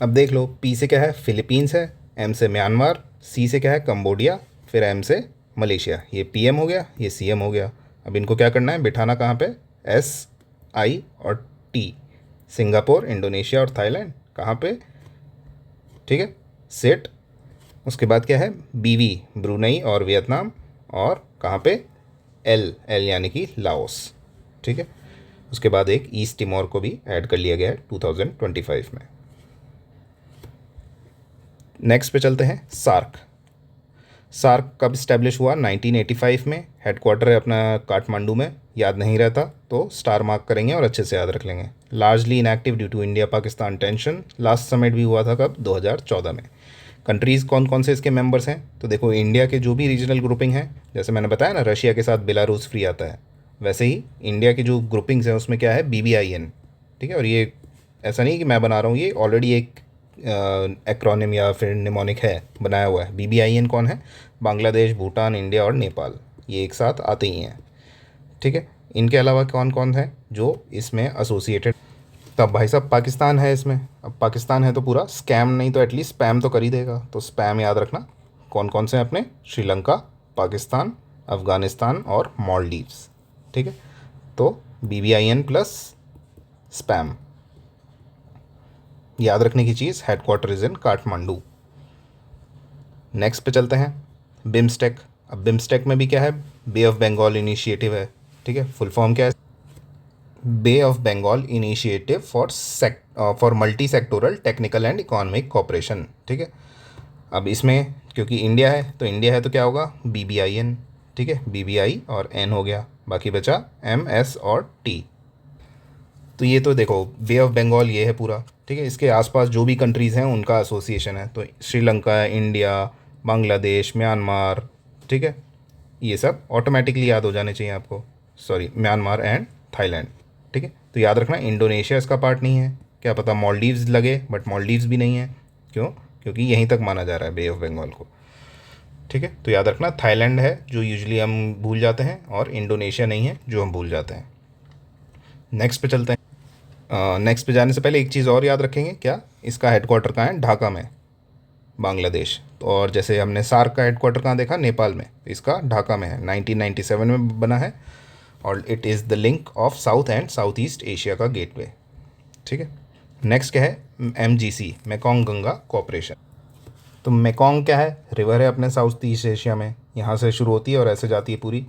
अब देख लो, पी से क्या है, फिलीपींस है, एम से म्यांमार, सी से क्या है, कंबोडिया, फिर एम से मलेशिया। ये पीएम हो गया, ये सीएम हो गया। अब इनको क्या करना है, बिठाना कहाँ पे, एस, आई और टी। सिंगापुर, इंडोनेशिया और थाईलैंड कहाँ पे, ठीक है, सेट। उसके बाद क्या है, बीवी, ब्रुनई और वियतनाम, और कहाँ पे, एल, एल यानी कि लाओस, ठीक है। उसके बाद एक ईस्ट तिमोर को भी ऐड कर लिया गया है 2025 में। नेक्स्ट पे चलते हैं, सार्क। सार्क कब इस्टेब्लिश हुआ, 1985 में। हेडक्वार्टर है अपना काठमांडू में। याद नहीं रहता तो स्टार मार्क करेंगे और अच्छे से याद रख लेंगे। Largely inactive due to India Pakistan tension. Last summit भी हुआ था कब, 2014 में। कंट्रीज़ कौन कौन से इसके मेंबर्स हैं, तो देखो इंडिया के जो भी रीजनल ग्रुपिंग है, जैसे मैंने बताया ना रशिया के साथ बेलारूस फ्री आता है, वैसे ही इंडिया की जो ग्रुपिंग्स हैं उसमें क्या है, BBIN, ठीक है। और ये ऐसा नहीं कि मैं बना रहा हूँ, ये ऑलरेडी एक एक्रोनिम या फिर निमोनिक है, बनाया हुआ है। BBIN कौन है, बांग्लादेश, भूटान, इंडिया और नेपाल, ये एक साथ आते ही हैं, ठीक है। इनके अलावा कौन कौन है जो इसमें एसोसिएटेड, तब भाई साहब पाकिस्तान है इसमें। अब पाकिस्तान है तो पूरा स्कैम नहीं तो एटलीस्ट स्पैम तो कर ही देगा, तो स्पैम याद रखना। कौन कौन से हैं अपने, श्रीलंका, पाकिस्तान, अफ़गानिस्तान और मालदीव्स, ठीक है। तो BBIN प्लस स्पैम याद रखने की चीज़, headquarter is in Kathmandu. Next पे चलते हैं, बिम्स्टेक। अब बिम्स्टेक में भी क्या है, बे ऑफ बंगाल इनिशिएटिव है, ठीक है। फुल फॉर्म क्या है, bay of Bengal initiative for multi sectoral technical and economic cooperation, ठीक है। अब इसमें क्योंकि इंडिया है तो इंडिया है तो क्या होगा, BBIN, ठीक है। BBI और N हो गया, बाकी बचा M, S और T। तो ये तो देखो बे ऑफ बंगाल ये है पूरा, ठीक है। इसके आसपास जो भी कंट्रीज़ हैं उनका एसोसिएशन है, तो श्रीलंका, इंडिया, बांग्लादेश, म्यांमार, ठीक है। ये सब ऑटोमेटिकली याद हो जाने चाहिए आपको, सॉरी, म्यांमार एंड थाईलैंड, ठीक है। तो याद रखना इंडोनेशिया इसका पार्ट नहीं है, क्या पता मालदीव्स लगे, बट मालदीव्स भी नहीं है। क्यों, क्योंकि यहीं तक माना जा रहा है बे ऑफ बंगाल को, ठीक है। तो याद रखना थाईलैंड है जो यूजुअली हम भूल जाते हैं, और इंडोनेशिया नहीं है जो हम भूल जाते हैं। नेक्स्ट पे चलते हैं। नेक्स्ट पे जाने से पहले एक चीज़ और याद रखेंगे, क्या, इसका हेडक्वार्टर कहाँ है, ढाका में, बांग्लादेश। तो और जैसे हमने सार्क का हेडक्वार्टर कहाँ देखा, नेपाल में, तो इसका ढाका में है, 1997 में बना है, और it is the link of south and south east Asia का गेटवे, ठीक है। नेक्स्ट क्या है, MGC, मेकोंग गंगा कोऑपरेशन। तो मेकोंग क्या है, रिवर है अपने साउथ ईस्ट एशिया में, यहाँ से शुरू होती है और ऐसे जाती है पूरी,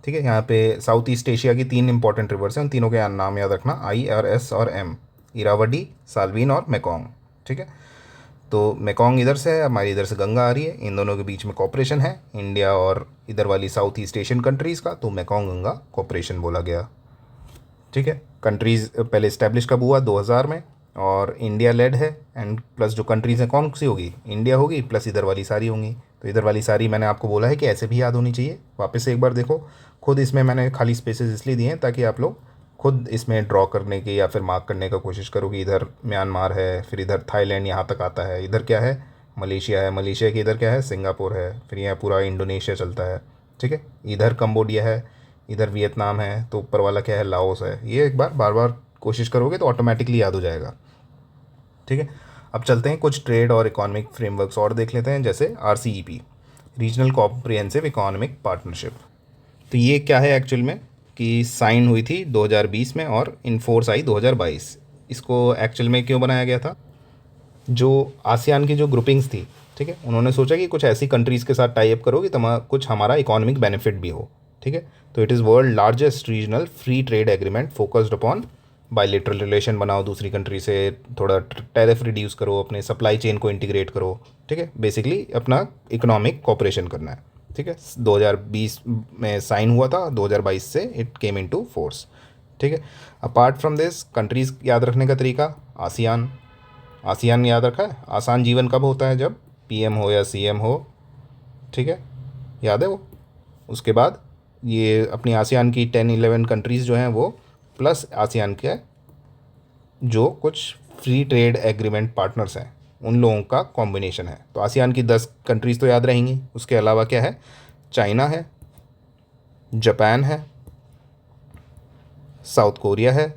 ठीक है। यहाँ पे साउथ ईस्ट एशिया की 3 इंपॉर्टेंट रिवर्स हैं, उन तीनों के नाम याद रखना, IRS और M, इरावडी, साल्वीन और मेकोंग, ठीक है। तो मेकोंग इधर से है, हमारी इधर से गंगा आ रही है, इन दोनों के बीच में कॉपरेशन है, इंडिया और इधर वाली साउथ ईस्ट एशियन कंट्रीज़ का, तो मेकोंग गंगा कॉपरेशन बोला गया, ठीक है। कंट्रीज़ पहले इस्टेब्लिश कब हुआ, 2000 में, और इंडिया लेड है, एंड प्लस जो कंट्रीज़ हैं कौन सी होगी, इंडिया होगी, प्लस इधर वाली सारी होंगी। तो इधर वाली सारी मैंने आपको बोला है कि ऐसे भी याद होनी चाहिए, वापस से एक बार देखो खुद, इसमें मैंने खाली स्पेसेस इसलिए दिए हैं ताकि आप लोग खुद इसमें ड्रॉ करने की या फिर मार्क करने का कोशिश करो कि इधर म्यांमार है, फिर इधर थाईलैंड यहाँ तक आता है, इधर क्या है, मलेशिया है, मलेशिया के इधर क्या है, सिंगापुर है, फिर यहाँ पूरा इंडोनेशिया चलता है, ठीक है। इधर कंबोडिया है, इधर वियतनाम है, तो ऊपर वाला क्या है, लाओस है। ये एक बार बार बार कोशिश करोगे तो ऑटोमेटिकली याद हो जाएगा, ठीक है। अब चलते हैं कुछ ट्रेड और इकोनॉमिक फ्रेमवर्क्स और देख लेते हैं, जैसे RCEP, regional comprehensive economic partnership. तो ये क्या है एक्चुअल में, कि साइन हुई थी 2020 में और इन फोर्स आई 2022। इसको एक्चुअल में क्यों बनाया गया था, जो आसियान की जो ग्रुपिंग्स थी, ठीक है, उन्होंने सोचा कि कुछ ऐसी कंट्रीज़ के साथ टाई अप करो कि कुछ हमारा इकोनॉमिक बेनिफिट भी हो, ठीक है। तो it is world largest regional free trade agreement focused upon bilateral relation बनाओ दूसरी कंट्री से, थोड़ा टैरिफ रिड्यूस करो, अपने सप्लाई चेन को इंटीग्रेट करो, ठीक है। बेसिकली अपना इकोनॉमिक कोऑपरेशन करना है, ठीक है। 2020 में साइन हुआ था, 2022 से इट केम इनटू फोर्स, ठीक है। अपार्ट फ्रॉम दिस कंट्रीज़ याद रखने का तरीका, आसियान, आसियान याद रखा है, आसान जीवन कब होता है, जब PM हो या CM हो, ठीक है, याद है वो। उसके बाद ये अपनी आसियान की 10-11 कंट्रीज़ जो हैं वो प्लस आसियान के जो कुछ फ्री ट्रेड एग्रीमेंट पार्टनर्स हैं उन लोगों का कॉम्बिनेशन है। तो आसियान की 10 कंट्रीज़ तो याद रहेंगी, उसके अलावा क्या है, चाइना है, जापान है, साउथ कोरिया है,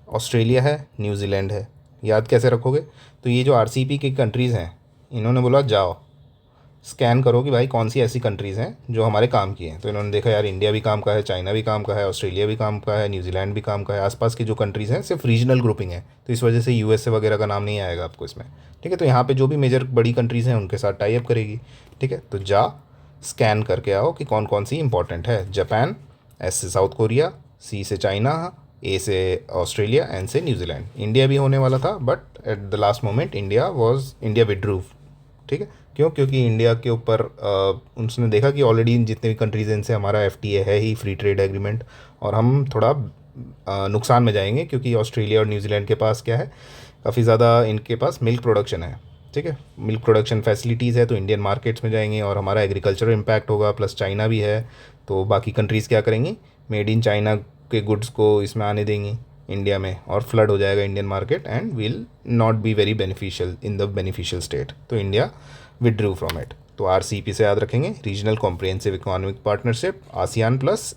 ऑस्ट्रेलिया है, न्यूजीलैंड है। याद कैसे रखोगे, तो ये जो आरसीईपी की कंट्रीज़ हैं, इन्होंने बोला जाओ स्कैन करो कि भाई कौन सी ऐसी कंट्रीज़ हैं जो हमारे काम की हैं। तो इन्होंने देखा यार इंडिया भी काम का है, चाइना भी काम का है, ऑस्ट्रेलिया भी काम का है, न्यूजीलैंड भी काम का है। आसपास की जो कंट्रीज़ हैं सिर्फ रीजनल ग्रुपिंग है, तो इस वजह से यूएसए वगैरह का नाम नहीं आएगा आपको इसमें। ठीक है, तो यहाँ पे जो भी मेजर बड़ी कंट्रीज़ हैं उनके साथ टाई अप करेगी। ठीक है, तो जा स्कैन करके आओ कि कौन कौन सी इंपॉर्टेंट है। जापान, एस से साउथ कोरिया, सी से चाइना, ए से ऑस्ट्रेलिया, एन से न्यूजीलैंड। इंडिया भी होने वाला था but at the last moment India withdrew. ठीक है, क्यों? क्योंकि इंडिया के ऊपर उसने देखा कि ऑलरेडी जितने भी कंट्रीज़ हैं इनसे हमारा एफटीए है ही, फ्री ट्रेड एग्रीमेंट, और हम थोड़ा नुकसान में जाएंगे क्योंकि ऑस्ट्रेलिया और न्यूजीलैंड के पास क्या है, काफ़ी ज़्यादा इनके पास मिल्क प्रोडक्शन है। ठीक है, मिल्क प्रोडक्शन फैसिलिटीज़ है तो इंडियन मार्केट्स में जाएंगे और हमारा एग्रीकल्चर इम्पैक्ट होगा, प्लस चाइना भी है। तो बाकी कंट्रीज़ क्या करेंगी, मेड इन चाइना के गुड्स को इसमें आने देंगी इंडिया में, और फ्लड हो जाएगा Indian market and will not be very beneficial in the beneficial state. तो इंडिया विड्रू फ्रॉम इट। तो आरसीईपी से याद रखेंगे, regional comprehensive economic partnership, ASEAN plus,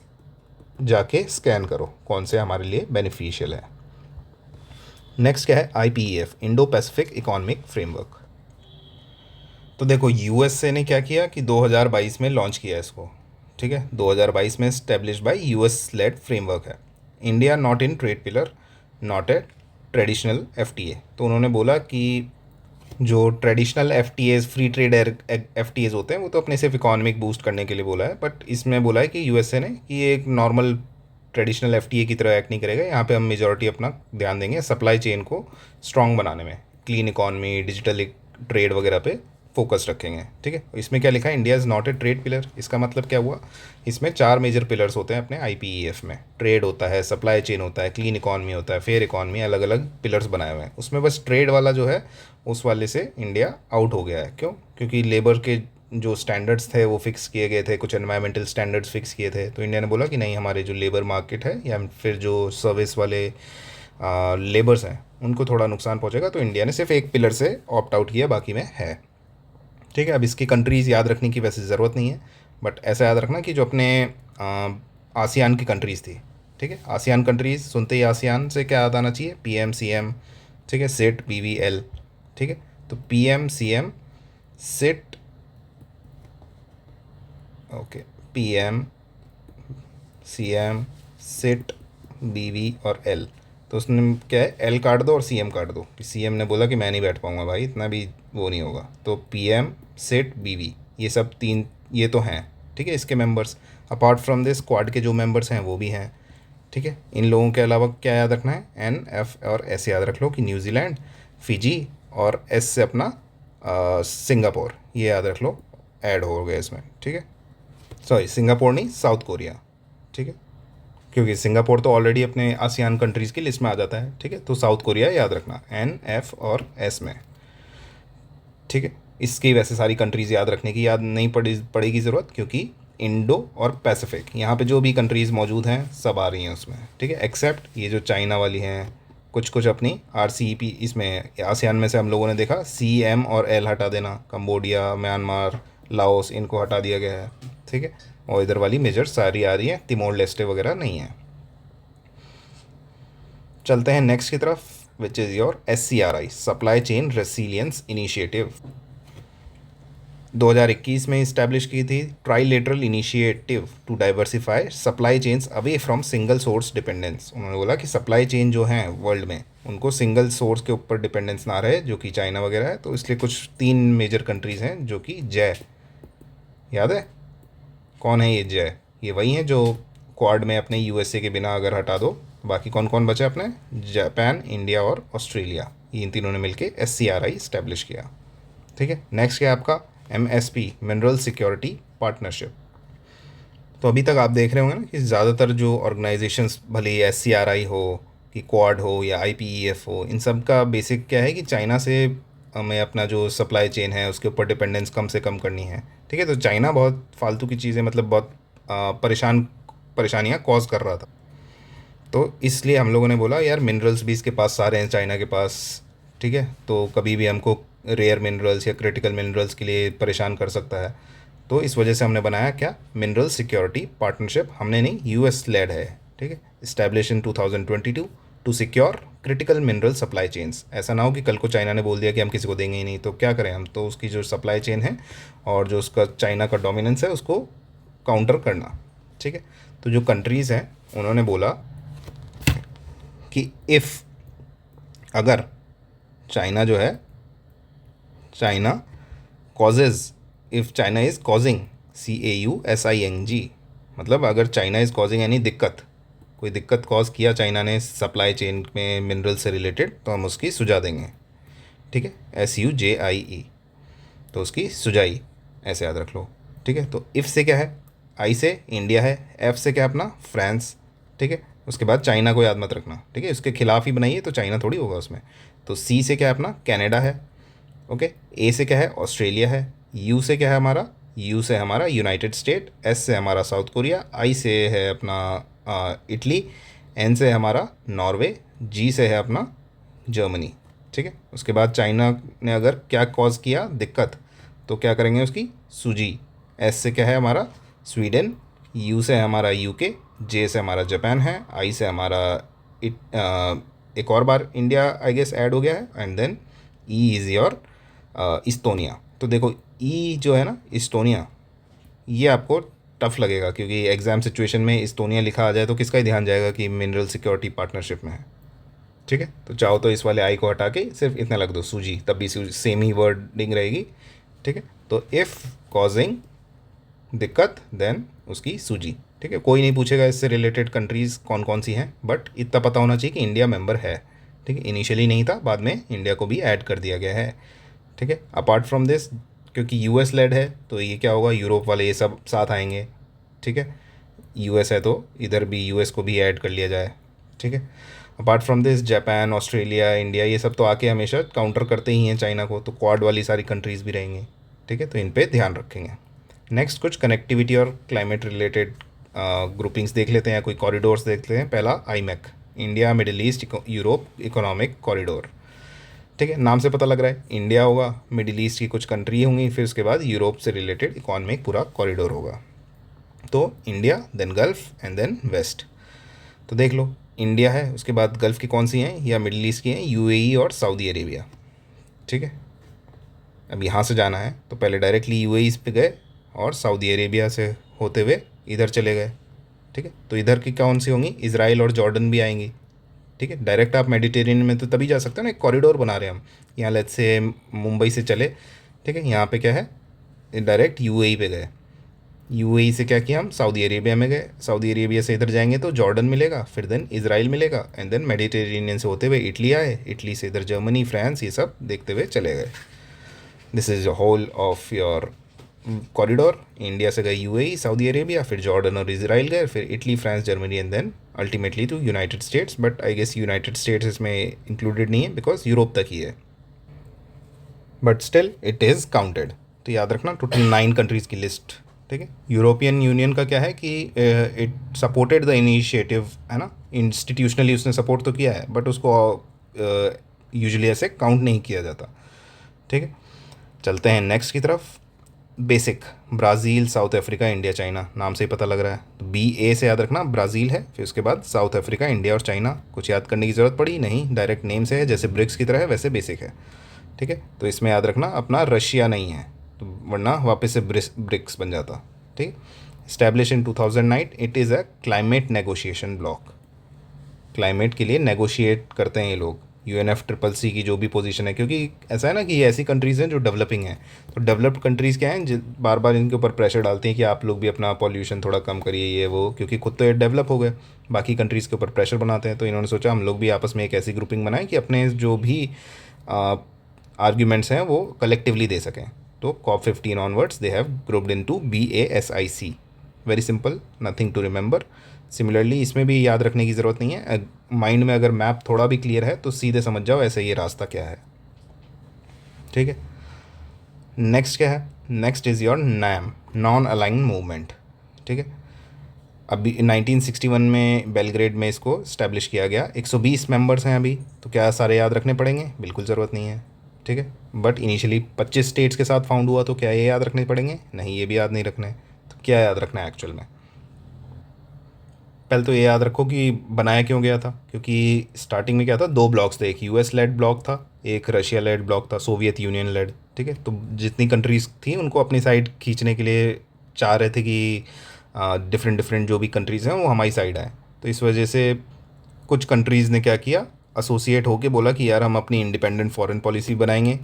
जाके स्कैन करो कौन से हमारे लिए बेनिफिशियल है। नेक्स्ट क्या है, IPEF, Indo Pacific economic framework. तो देखो यूएसए ने क्या किया कि 2022 में लॉन्च किया इसको। ठीक है, 2022 में establish by US led framework है। India not in trade pillar, not a traditional FTA. तो उन्होंने बोला कि जो traditional FTAs, free trade FTAs होते हैं वो तो अपने सिर्फ इकोनॉमिक बूस्ट करने के लिए बोला है, बट इसमें बोला है कि यूएसए ने कि ये एक नॉर्मल ट्रेडिशनल एफटीए की तरह एक्ट नहीं करेगा। यहाँ पे हम मेजॉरिटी अपना ध्यान देंगे सप्लाई चेन को स्ट्रॉन्ग बनाने में, क्लीन इकॉनमी, डिजिटल ट्रेड वगैरह पे फोकस रखेंगे। ठीक है, इसमें क्या लिखा है, India is not a trade pillar. इसका मतलब क्या हुआ, इसमें 4 मेजर पिलर्स होते हैं अपने आईपीईएफ में। ट्रेड होता है, सप्लाई चेन होता है, क्लीन इकॉनमी होता है, फेयर इकॉनमी, अलग अलग पिलर्स बनाए हुए हैं। उसमें बस ट्रेड वाला जो है उस वाले से इंडिया आउट हो गया है। क्यों? क्योंकि लेबर के जो स्टैंडर्ड्स थे वो फिक्स किए गए थे, कुछ एनवायरमेंटल स्टैंडर्ड्स फिक्स किए थे। तो इंडिया ने बोला कि नहीं, हमारे जो लेबर मार्केट है या फिर जो सर्विस वाले लेबर्स हैं उनको थोड़ा नुकसान पहुंचेगा। तो इंडिया ने सिर्फ एक पिलर से ऑप्ट आउट किया, बाकी में है। ठीक है, अब इसकी कंट्रीज़ याद रखने की वैसे ज़रूरत नहीं है, बट ऐसा याद रखना कि जो अपने आसियान की कंट्रीज़ थी। ठीक है, आसियान कंट्रीज़ सुनते ही आसियान से क्या याद आना चाहिए, पीएम सीएम। ठीक है, सिट बीवीएल। ठीक है, तो PM CM sit, okay, PM CM sit BV और एल। तो उसने क्या है, एल काट दो और सीएम काट दो, कि सीएम ने बोला कि मैं नहीं बैठ पाऊँगा भाई, इतना भी वो नहीं होगा। तो पीएम सिट बीवी, ये सब 3 ये तो हैं। ठीक है, इसके members, apart from this quad के जो मेंबर्स हैं वो भी हैं। ठीक है, इन लोगों के अलावा क्या याद रखना है, एन, एफ और एस याद रख लो, कि न्यूजीलैंड, फिजी, और एस से अपना सिंगापुर, ये याद रख लो, ऐड हो गए इसमें। ठीक है, सॉरी सिंगापुर नहीं, साउथ कोरिया। ठीक है, क्योंकि सिंगापुर तो ऑलरेडी अपने आसियान कंट्रीज़ की लिस्ट में आ जाता है। ठीक है, तो साउथ कोरिया याद रखना, एन, एफ और एस में। ठीक है, इसकी वैसे सारी कंट्रीज़ याद रखने की याद नहीं पड़ेगी ज़रूरत, क्योंकि इंडो और पैसिफिक यहाँ पे जो भी कंट्रीज़ मौजूद हैं सब आ रही हैं उसमें। ठीक है, एक्सेप्ट ये जो चाइना वाली हैं, कुछ कुछ अपनी आरसीईपी इसमें आसियान में से हम लोगों ने देखा सी, एम और एल हटा देना, कंबोडिया, म्यांमार, लाओस, इनको हटा दिया गया है। ठीक है, और इधर वाली मेजर सारी आ रही है, तिमोर लेस्टे वगैरह नहीं है। चलते हैं नेक्स्ट की तरफ, which is your SCRI, supply chain resilience initiative. 2021 में इस्टेब्लिश की थी, trilateral initiative to diversify supply chains away from single source dependence. उन्होंने बोला कि सप्लाई चेन जो हैं वर्ल्ड में उनको सिंगल सोर्स के ऊपर डिपेंडेंस ना रहे, जो कि चाइना वगैरह है। तो इसलिए कुछ 3 मेजर कंट्रीज़ हैं, जो कि जय, याद है कौन है ये जय, ये वही हैं जो क्वाड में अपने यूएसए के बिना अगर हटा दो, बाकी कौन कौन बचे अपने, जापान, इंडिया और ऑस्ट्रेलिया, ये इन तीनों ने मिलके SCRI इस्टेब्लिश किया। ठीक है, नेक्स्ट क्या है आपका, MSP, मिनरल सिक्योरिटी पार्टनरशिप। तो अभी तक आप देख रहे होंगे ना कि ज़्यादातर जो ऑर्गेनाइजेशंस, भले ही SCRI हो कि क्वाड हो या IPEF हो, इन सब का बेसिक क्या है कि चाइना से हमें अपना जो सप्लाई चेन है उसके ऊपर डिपेंडेंस कम से कम करनी है। ठीक है, तो चाइना बहुत फालतू की चीज़ें, मतलब बहुत परेशानियाँ कॉज कर रहा था। तो इसलिए हम लोगों ने बोला यार मिनरल्स भी इसके पास सारे हैं चाइना के पास। ठीक है, तो कभी भी हमको रेयर मिनरल्स या क्रिटिकल मिनरल्स के लिए परेशान कर सकता है। तो इस वजह से हमने बनाया क्या, मिनरल सिक्योरिटी पार्टनरशिप। हमने नहीं, US लेड है। ठीक है, establish in 2022 to secure critical mineral supply chains. ऐसा ना हो कि कल को चाइना ने बोल दिया कि हम किसी को देंगे ही नहीं, तो क्या करें हम, तो उसकी जो सप्लाई चेन है और जो उसका चाइना का डोमिनेंस है उसको काउंटर करना। ठीक है, तो जो कंट्रीज़ हैं उन्होंने बोला कि इफ़, अगर चाइना जो है, China causes, if China is causing, CAUSING, मतलब अगर चाइना इज़ कॉजिंग यानी दिक्कत, कोई दिक्कत कॉज किया चाइना ने सप्लाई चेन में मिनरल से रिलेटेड, तो हम उसकी सुझा देंगे। ठीक है, SUJIE, तो उसकी सुझाई, ऐसे याद रख लो। ठीक है, तो इफ़ से क्या है, आई से इंडिया है, एफ से क्या है अपना फ्रांस। ठीक है, उसके बाद चाइना को याद मत रखना। ठीक है, उसके खिलाफ ही बनाइए तो चाइना थोड़ी होगा उसमें। तो सी से क्या है अपना कनाडा है। ओके, ए से क्या है ऑस्ट्रेलिया है। यू से क्या है हमारा, यू से हमारा यूनाइटेड स्टेट। एस से हमारा साउथ कोरिया। आई से है अपना इटली। एन से हमारा नॉर्वे। जी से है अपना जर्मनी। ठीक है, उसके बाद चाइना ने अगर क्या कॉज किया दिक्कत, तो क्या करेंगे उसकी सूजी। एस से क्या है हमारा स्वीडन। यू से हमारा यूके। जे से हमारा जापान है। आई से हमारा एक और बार इंडिया आई गेस ऐड हो गया है। And then E is your Estonia. तो देखो ई जो है ना इस्टोनिया, ये आपको टफ लगेगा क्योंकि एग्ज़ाम सिचुएशन में इस्टोनिया लिखा आ जाए तो किसका ही ध्यान जाएगा कि मिनरल सिक्योरिटी पार्टनरशिप में है। ठीक है, तो चाहो तो इस वाले आई को हटा के सिर्फ इतना लग दो सूजी, तब भी सेम ही वर्डिंग रहेगी। ठीक है, तो इफ़ कॉजिंग दिक्कत देन उसकी सूजी। ठीक है, कोई नहीं पूछेगा इससे रिलेटेड कंट्रीज़ कौन कौन सी हैं, बट इतना पता होना चाहिए कि इंडिया मेंबर है। ठीक है, इनिशियली नहीं था, बाद में इंडिया को भी ऐड कर दिया गया है। ठीक है, अपार्ट फ्रॉम दिस, क्योंकि यूएस लेड है तो ये क्या होगा, यूरोप वाले ये सब साथ आएंगे। ठीक है, यूएस है तो इधर भी यूएस को भी ऐड कर लिया जाए। ठीक है, apart from this Japan, Australia, India, ये सब तो आके हमेशा काउंटर करते ही हैं चाइना को, तो क्वाड वाली सारी कंट्रीज़ भी रहेंगी। ठीक है, तो इन पे ध्यान रखेंगे। नेक्स्ट कुछ कनेक्टिविटी और क्लाइमेट रिलेटेड ग्रुपिंग्स देख लेते हैं, कोई कॉरिडोर्स देख लेते हैं। पहला iMac, India middle east Europe economic corridor. ठीक है, नाम से पता लग रहा है इंडिया होगा, मिडिल ईस्ट की कुछ कंट्री होंगी, फिर उसके बाद यूरोप से रिलेटेड इकोनॉमिक पूरा कॉरिडोर होगा। तो India, then Gulf and then west. तो देख लो इंडिया है, उसके बाद गल्फ़ की कौन सी हैं या मिडिल ईस्ट की हैं, यूएई और सऊदी अरेबिया। ठीक है, अब यहाँ से जाना है तो पहले डायरेक्टली यूएई पे गए और सऊदी अरेबिया से होते हुए इधर चले गए। ठीक है, तो इधर की कौन सी होंगी, इज़राइल और जॉर्डन भी आएंगी। ठीक है, डायरेक्ट आप मेडिटेरियन में तो तभी जा सकते हो ना, एक कॉरिडोर बना रहे हैं हम। यहाँ लेट्स से मुंबई से चले, ठीक है, यहाँ पे क्या है, डायरेक्ट यूएई पे गए। यूएई से क्या किया हम, सऊदी अरेबिया में गए। सऊदी अरेबिया से इधर जाएंगे तो जॉर्डन मिलेगा, फिर देन इज़राइल मिलेगा, एंड देन मेडिटेरेनियन से होते हुए इटली आए, इटली से इधर जर्मनी, फ्रांस, ये सब देखते हुए चले गए। This is the whole of your corridor. India से गए यूएई, सऊदी अरेबिया, फिर जॉर्डन और इजराइल गए, फिर Italy, France, Germany, and then ultimately to United States. But I guess United States इसमें इंक्लूडेड नहीं है बिकॉज यूरोप तक ही है, but still it is counted. तो याद रखना टोटल 9 कंट्रीज़ की लिस्ट। ठीक है, यूरोपियन यूनियन का क्या है कि इट सपोर्टेड द इनिशिएटिव, है ना, इंस्टीट्यूशनली उसने सपोर्ट तो किया है, बट उसको यूजुअली ऐसे काउंट नहीं किया जाता। ठीक है, चलते हैं नेक्स्ट की तरफ। Basic, Brazil, south Africa, India, China, नाम से ही पता लग रहा है। तो BA से याद रखना ब्राज़ील है, फिर उसके बाद साउथ अफ्रीका, इंडिया और चाइना। कुछ याद करने की ज़रूरत पड़ी नहीं, डायरेक्ट नेम से है, जैसे ब्रिक्स की तरह है वैसे बेसिक है। ठीक है, तो इसमें याद रखना अपना रशिया नहीं है, तो वरना वापस से ब्रिक्स बन जाता। ठीक, establish in 2009, it is a climate negotiation block. Climate के लिए नेगोशिएट करते हैं ये लोग, UNFCCC की जो भी पोजीशन है, क्योंकि ऐसा है ना कि ये ऐसी कंट्रीज़ हैं जो डेवलपिंग हैं, तो डेवलप्ड कंट्रीज़ क्या हैं, बार बार इनके ऊपर प्रेशर डालती हैं कि आप लोग भी अपना पॉल्यूशन थोड़ा कम करिए, ये वो, क्योंकि खुद तो ये डेवलप हो गए, बाकी कंट्रीज़ के ऊपर प्रेशर बनाते हैं। तो इन्होंने सोचा हम लोग भी आपस में एक ऐसी ग्रुपिंग बनाएं कि अपने जो भी आर्ग्यूमेंट्स हैं वो कलेक्टिवली दे सकें। तो COP15 onwards they have grouped into BASIC। Very simple, nothing to remember. Similarly इसमें भी याद रखने की ज़रूरत नहीं है, माइंड में अगर मैप थोड़ा भी क्लियर है तो सीधे समझ जाओ ऐसे ये रास्ता क्या है। ठीक है, नेक्स्ट क्या है, next is your NAM, non aligned movement. ठीक है, अभी 1961 में बेलग्रेड में इसको इस्टेब्लिश किया गया। 120 मेंबर्स हैं अभी, तो क्या सारे याद रखने पड़ेंगे, बिल्कुल ज़रूरत नहीं है। ठीक है, बट इनिशियली 25 स्टेट्स के साथ फाउंड हुआ, तो क्या ये याद रखने पड़ेंगे, नहीं, ये भी याद नहीं रखने। तो क्या याद रखना है एक्चुअल में, पहले तो ये याद रखो कि बनाया क्यों गया था, क्योंकि स्टार्टिंग में क्या था, दो ब्लॉक्स थे, एक यूएस लेड ब्लॉक था, एक रशिया लेड ब्लॉक था, सोवियत यूनियन लेड। ठीक है, तो जितनी कंट्रीज़ थी उनको अपनी साइड खींचने के लिए चाह रहे थे कि डिफरेंट डिफरेंट जो भी कंट्रीज़ हैं वो हमारी साइड आए। तो इस वजह से कुछ कंट्रीज़ ने क्या किया, एसोसिएट होके बोला कि यार हम अपनी इंडिपेंडेंट फॉरेन पॉलिसी बनाएंगे,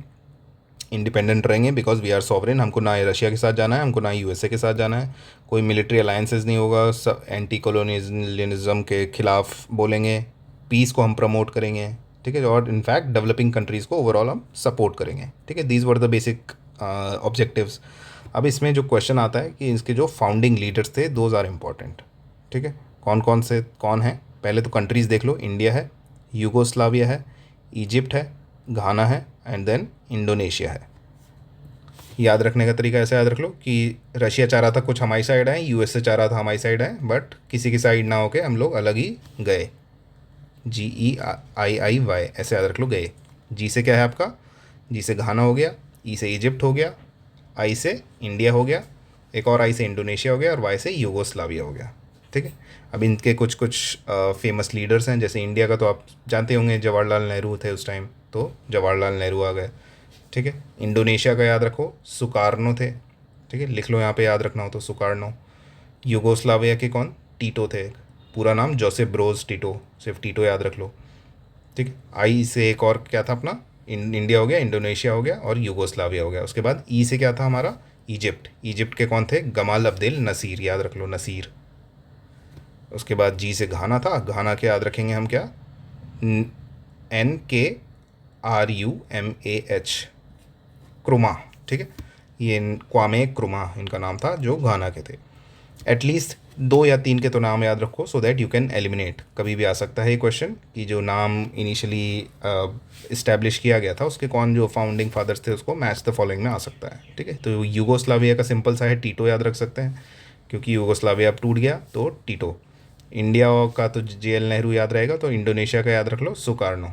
इंडिपेंडेंट रहेंगे, बिकॉज वी आर सॉवरेन। हमको ना रशिया के साथ जाना है, हमको ना यूएसए के साथ जाना है, कोई मिलिट्री अलायंसेस नहीं होगा, सब एंटी कॉलोनियलिज्म के खिलाफ बोलेंगे, पीस को हम प्रमोट करेंगे। ठीक है, और इनफैक्ट डेवलपिंग कंट्रीज़ को ओवरऑल हम सपोर्ट करेंगे। ठीक है, these were the basic objectives. अब इसमें जो क्वेश्चन आता है कि इसके जो फाउंडिंग लीडर्स थे, दोज आर इम्पॉर्टेंट। ठीक है, कौन है, पहले तो कंट्रीज़ देख लो। इंडिया है, यूगोस्लाविया है, इजिप्ट है, घाना है, एंड देन इंडोनेशिया है। याद रखने का तरीका ऐसे याद रख लो कि रशिया चाह रहा था कुछ हमारी साइड आए, यूएसए चाह रहा था हमारी साइड आए, बट किसी की साइड ना होके हम लोग अलग ही गए। GEIIY ऐसे याद रख लो, गए। जी से क्या है आपका, जी से घाना हो गया, ई से इजिप्ट हो गया, आई से इंडिया हो गया, एक और आई से इंडोनेशिया हो गया, और वाई से यूगोस्लाविया हो गया। ठीक है, अब इनके कुछ कुछ फेमस लीडर्स हैं। जैसे इंडिया का तो आप जानते होंगे, जवाहरलाल नेहरू थे उस टाइम, तो जवाहरलाल नेहरू आ गए। ठीक है, इंडोनेशिया का याद रखो, सुकार्नो थे। ठीक है, लिख लो यहाँ पे, याद रखना हो तो सुकार्नो। यूगोस्लाविया के कौन, टीटो थे, पूरा नाम जोसेफ ब्रोज टीटो, सिर्फ टीटो याद रख लो। ठीक है, आई से एक और क्या था अपना, इंडिया हो गया, इंडोनेशिया हो गया, और यूगोस्लाविया हो गया। उसके बाद ई से क्या था हमारा, इजिप्ट। इजिप्ट के कौन थे, गमाल अब्देल नसीर, याद रख लो, नसीर। उसके बाद जी से घाना था, घाना के याद रखेंगे हम क्या, NKRUMAH, क्रुमा। ठीक है, ये क्वामे क्रुमा इनका नाम था, जो घाना के थे। एटलीस्ट 2 या 3 के तो नाम याद रखो, so that you can eliminate. कभी भी आ सकता है ये क्वेश्चन कि जो नाम इनिशियली इस्टेब्लिश किया गया था उसके कौन जो फाउंडिंग फादर्स थे, उसको मैच द फॉलोइंग में आ सकता है। ठीक है, तो यूगोस्लाविया का सिंपल सा है, टीटो याद रख सकते हैं, क्योंकि यूगोस्लाविया अब टूट गया तो टीटो। इंडिया का तो JL नेहरू याद रहेगा, तो इंडोनेशिया का याद रख लो, सुकार्नो।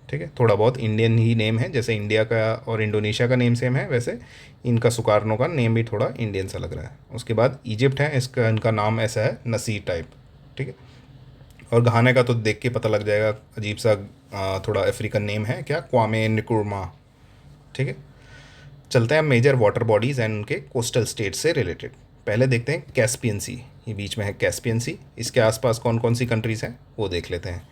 ठीक है, थोड़ा बहुत इंडियन ही नेम है, जैसे इंडिया का और इंडोनेशिया का नेम सेम है, वैसे इनका सुकार्नो का नेम भी थोड़ा इंडियन सा लग रहा है। उसके बाद इजिप्ट है, इसका इनका नाम ऐसा है, नसीर टाइप। ठीक है, और घाना का तो देख के पता लग जाएगा, अजीब सा थोड़ा अफ्रीकन नेम है, क्या, क्वामे निक्रुमा। ठीक है, चलते हैं मेजर वाटर बॉडीज़ एंड उनके कोस्टल स्टेट से रिलेटेड। पहले देखते हैं कैस्पियन सी, ये बीच में है कैस्पियन सी, इसके आसपास कौन कौन सी कंट्रीज़ हैं वो देख लेते हैं।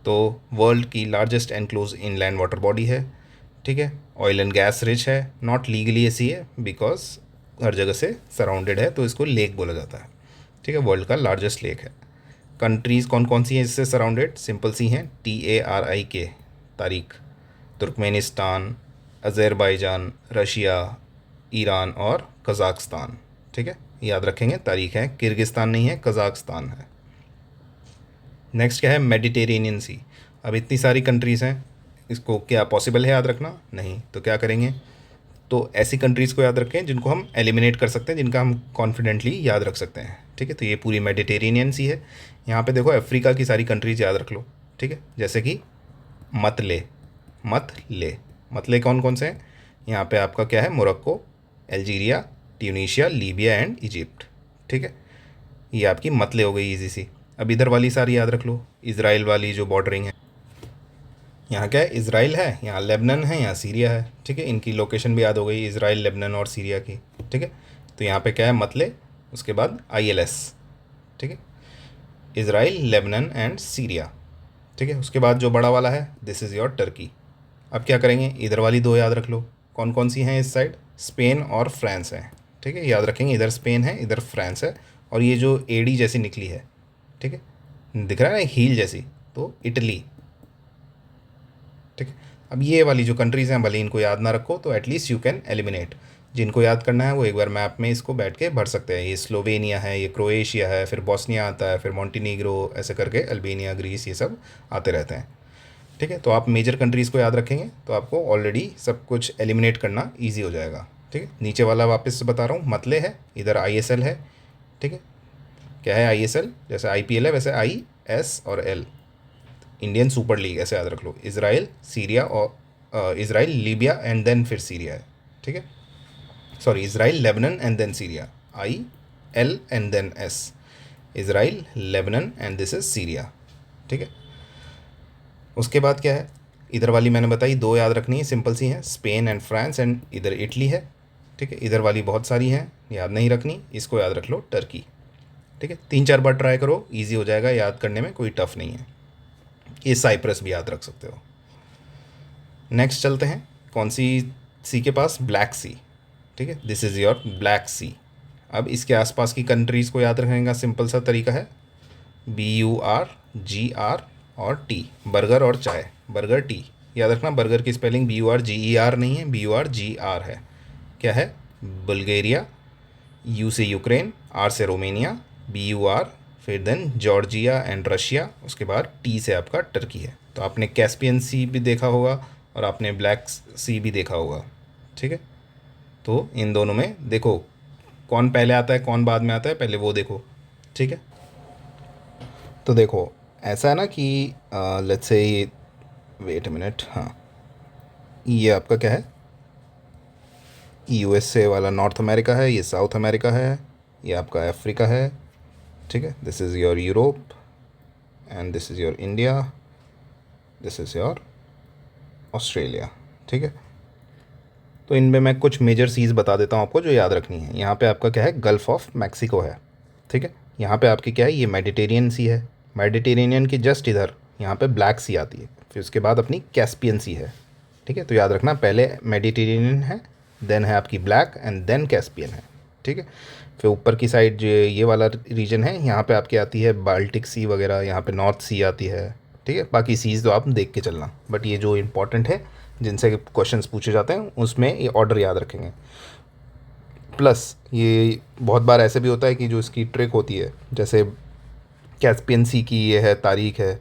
तो वर्ल्ड की largest enclose inland water body है। ठीक है, ऑयल एंड गैस रिच है, नॉट लीगली ऐसी है, बिकॉज हर जगह से सराउंडेड है, तो इसको लेक बोला जाता है। ठीक है, वर्ल्ड का लार्जेस्ट लेक है। कंट्रीज़ कौन कौन सी हैं इससे सराउंडेड, सिंपल सी हैं, TARIK, तारीख, तुर्कमेनिस्तान, अज़रबैजान, रशिया, ईरान और कज़ाकिस्तान। ठीक है, याद रखेंगे, तारीख है, किर्गिस्तान नहीं है, कज़ाकिस्तान है। नेक्स्ट क्या है, मेडिटेरेनियन सी। अब इतनी सारी कंट्रीज़ हैं, इसको क्या पॉसिबल है याद रखना, नहीं, तो क्या करेंगे, तो ऐसी कंट्रीज़ को याद रखें जिनको हम एलिमिनेट कर सकते हैं, जिनका हम कॉन्फिडेंटली याद रख सकते हैं। ठीक है, तो ये पूरी मेडिटेरेनियन सी है। यहाँ पे देखो अफ्रीका की सारी कंट्रीज़ याद रख लो। ठीक है, जैसे कि मतले, मतले कौन कौन से हैं, यहाँ पे आपका क्या है, Morocco, Algeria, Tunisia, Libya and Egypt. ठीक है, ये आपकी मतले हो गई ईजी सी। अब इधर वाली सारी याद रख लो, इसराइल वाली जो बॉर्डरिंग है, यहाँ क्या है, इसराइल है, यहाँ लेबनान है, यहाँ सीरिया है। ठीक है, इनकी लोकेशन भी याद हो गई, इसराइल, लेबनान और सीरिया की। ठीक है, तो यहाँ पे क्या है, मतले, उसके बाद ILS। ठीक है, इसराइल, लेबनान एंड सीरिया। ठीक है, उसके बाद जो बड़ा वाला है, दिस इज़ योर टर्की। अब क्या करेंगे, इधर वाली दो याद रख लो, कौन कौन सी हैं इस साइड, स्पेन और फ्रांस हैं। ठीक है, याद रखेंगे, इधर स्पेन है, इधर फ्रांस है, और ये जो एडी जैसी निकली है, ठीक है, दिख रहा है ना, हील जैसी, तो इटली। ठीक है, अब ये वाली जो कंट्रीज़ हैं, भले इनको याद ना रखो तो एटलीस्ट यू कैन एलिमिनेट। जिनको याद करना है वो एक बार मैप में इसको बैठ के भर सकते हैं। ये स्लोवेनिया है, ये क्रोएशिया है, फिर बॉस्निया आता है, फिर मॉन्टीनीग्रो, ऐसे करके अल्बेनिया, ग्रीस, ये सब आते रहते हैं। ठीक है, तो आप मेजर कंट्रीज़ को याद रखेंगे तो आपको ऑलरेडी सब कुछ एलिमिनेट करना ईजी हो जाएगा। ठीक है, नीचे वाला वापस से बता रहा हूँ, मतले है, इधर ISL है। ठीक है, क्या है ISL, जैसे IPL है वैसे IS और L, इंडियन सुपर लीग, ऐसे याद रख लो। इसराइल, सीरिया और इसराइल, लीबिया एंड देन फिर सीरिया है। ठीक है, sorry, Israel, Lebanon and then Syria, IL and then S। Israel, Lebanon and this is Syria. ठीक है, उसके बाद क्या है, इधर वाली मैंने बताई दो याद रखनी है, सिंपल सी हैं, स्पेन एंड फ्रांस, एंड इधर इटली है। ठीक है, इधर वाली बहुत सारी हैं, याद नहीं रखनी, इसको याद रख लो, टर्की। ठीक है, 3-4 बार ट्राई करो, इजी हो जाएगा याद करने में, कोई टफ नहीं है। ये साइप्रस भी याद रख सकते हो। नेक्स्ट चलते हैं, कौन सी सी के पास, ब्लैक सी। ठीक है, दिस इज़ योर ब्लैक सी। अब इसके आसपास की कंट्रीज़ को याद रखने का सिंपल सा तरीका है, BURGR और टी, बर्गर और चाय, बर्गर टी। याद रखना, बर्गर की स्पेलिंग BURGER नहीं है, BURGR है। क्या है, बुल्गारिया, यू से यूक्रेन, आर से रोमेनिया, BUR, फिर देन जॉर्जिया एंड रशिया, उसके बाद टी से आपका टर्की है। तो आपने कैस्पियन सी भी देखा होगा और आपने ब्लैक सी भी देखा होगा। ठीक है, तो इन दोनों में देखो कौन पहले आता है कौन बाद में आता है, पहले वो देखो। ठीक है, तो देखो ऐसा है ना कि let's say, wait a minute, हाँ ये आपका क्या है, USA वाला नॉर्थ अमेरिका है, ये साउथ अमेरिका है, ये आपका अफ्रीका है। ठीक है, this is your Europe and this is your India, this is your Australia. ठीक है, तो इनमें मैं कुछ मेजर सीज बता देता हूँ आपको जो याद रखनी है। यहाँ पे आपका क्या है, गल्फ़ ऑफ मैक्सिको है। ठीक है, यहाँ पे आपकी क्या है, ये मेडिटेरियन सी है, मेडिटेरेनियन के जस्ट इधर यहाँ पे ब्लैक सी आती है, फिर उसके बाद अपनी कैस्पियन सी है। ठीक है, तो याद रखना, पहले मेडिटेरेनियन है, देन है आपकी ब्लैक एंड देन कैस्पियन है। ठीक है, फिर ऊपर की साइड जो ये वाला रीजन है, यहाँ पे आपकी आती है बाल्टिक सी वगैरह, यहाँ पे नॉर्थ सी आती है। ठीक है, बाकी सीज तो आप देख के चलना, बट ये जो इंपॉर्टेंट है जिनसे क्वेश्चंस पूछे जाते हैं उसमें ये ऑर्डर याद रखेंगे। प्लस ये बहुत बार ऐसे भी होता है कि जो इसकी ट्रिक होती है, जैसे कैस्पियन सी की ये है तारीख है,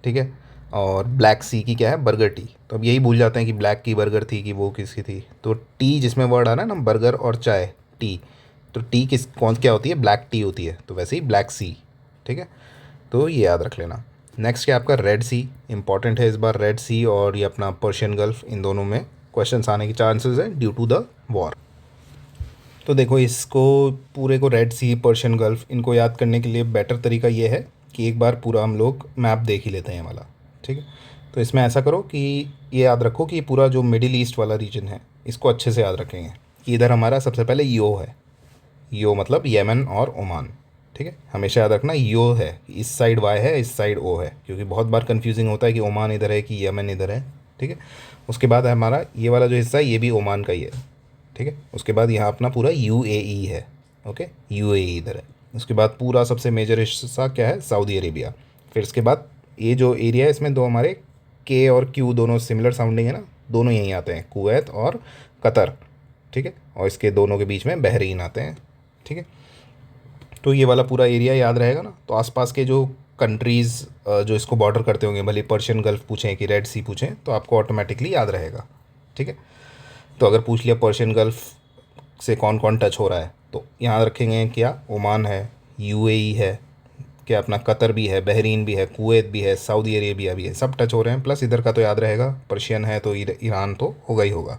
ठीक है, और ब्लैक सी की क्या है, बर्गर टी। तो अब यही भूल जाते हैं कि ब्लैक की बर्गर थी कि वो किसकी थी। तो टी जिसमें वर्ड आ रहा है ना, बर्गर और चाय, टी, तो टी किस कौन क्या होती है, ब्लैक टी होती है, तो वैसे ही ब्लैक सी। ठीक है, तो ये याद रख लेना। नेक्स्ट क्या आपका, रेड सी, इंपॉर्टेंट है इस बार, रेड सी और ये अपना पर्शियन गल्फ, इन दोनों में क्वेश्चन आने के चांसेस है ड्यू टू द वॉर। तो देखो इसको पूरे को, रेड सी, पर्शियन गल्फ, इनको याद करने के लिए बेटर तरीका ये है कि एक बार पूरा हम लोग मैप देख ही लेते हैं ये वाला। ठीक है, तो इसमें ऐसा करो कि ये याद रखो कि पूरा जो मिडिल ईस्ट वाला रीजन है इसको अच्छे से याद रखेंगे कि इधर हमारा सबसे पहले यो है, यो मतलब यमन और ओमान। ठीक है, हमेशा याद रखना यो है, इस साइड वाई है, इस साइड ओ है, क्योंकि बहुत बार कन्फ्यूजिंग होता है कि ओमान इधर है कि यमन इधर है। ठीक है, उसके बाद हमारा ये वाला जो हिस्सा है ये भी ओमान का ही है। ठीक है, उसके बाद यहाँ अपना पूरा UAE है। ओके, UAE इधर है। उसके बाद पूरा सबसे मेजर हिस्सा क्या है, सऊदी अरेबिया। फिर उसके बाद ये जो एरिया है इसमें दो हमारे के और क्यू दोनों सिमिलर साउंडिंग है ना, दोनों यहीं आते हैं, कुवैत और कतर। ठीक है, और इसके दोनों के बीच में बहरीन आते हैं। ठीक है, तो ये वाला पूरा एरिया याद रहेगा ना। तो आसपास के जो कंट्रीज़ जो इसको बॉर्डर करते होंगे, भले पर्शियन गल्फ पूछें कि रेड सी पूछें, तो आपको ऑटोमेटिकली याद रहेगा। ठीक है, तो अगर पूछ लिया पर्शियन गल्फ से कौन कौन टच हो रहा है, तो यहाँ रखेंगे क्या, ओमान है, UAE है, क्या अपना कतर भी है, बहरीन भी है, कुवैत भी है, सऊदी अरेबिया भी है, सब टच हो रहे हैं। प्लस इधर का तो याद रहेगा, पर्शियन है तो ईरान तो होगा ही होगा।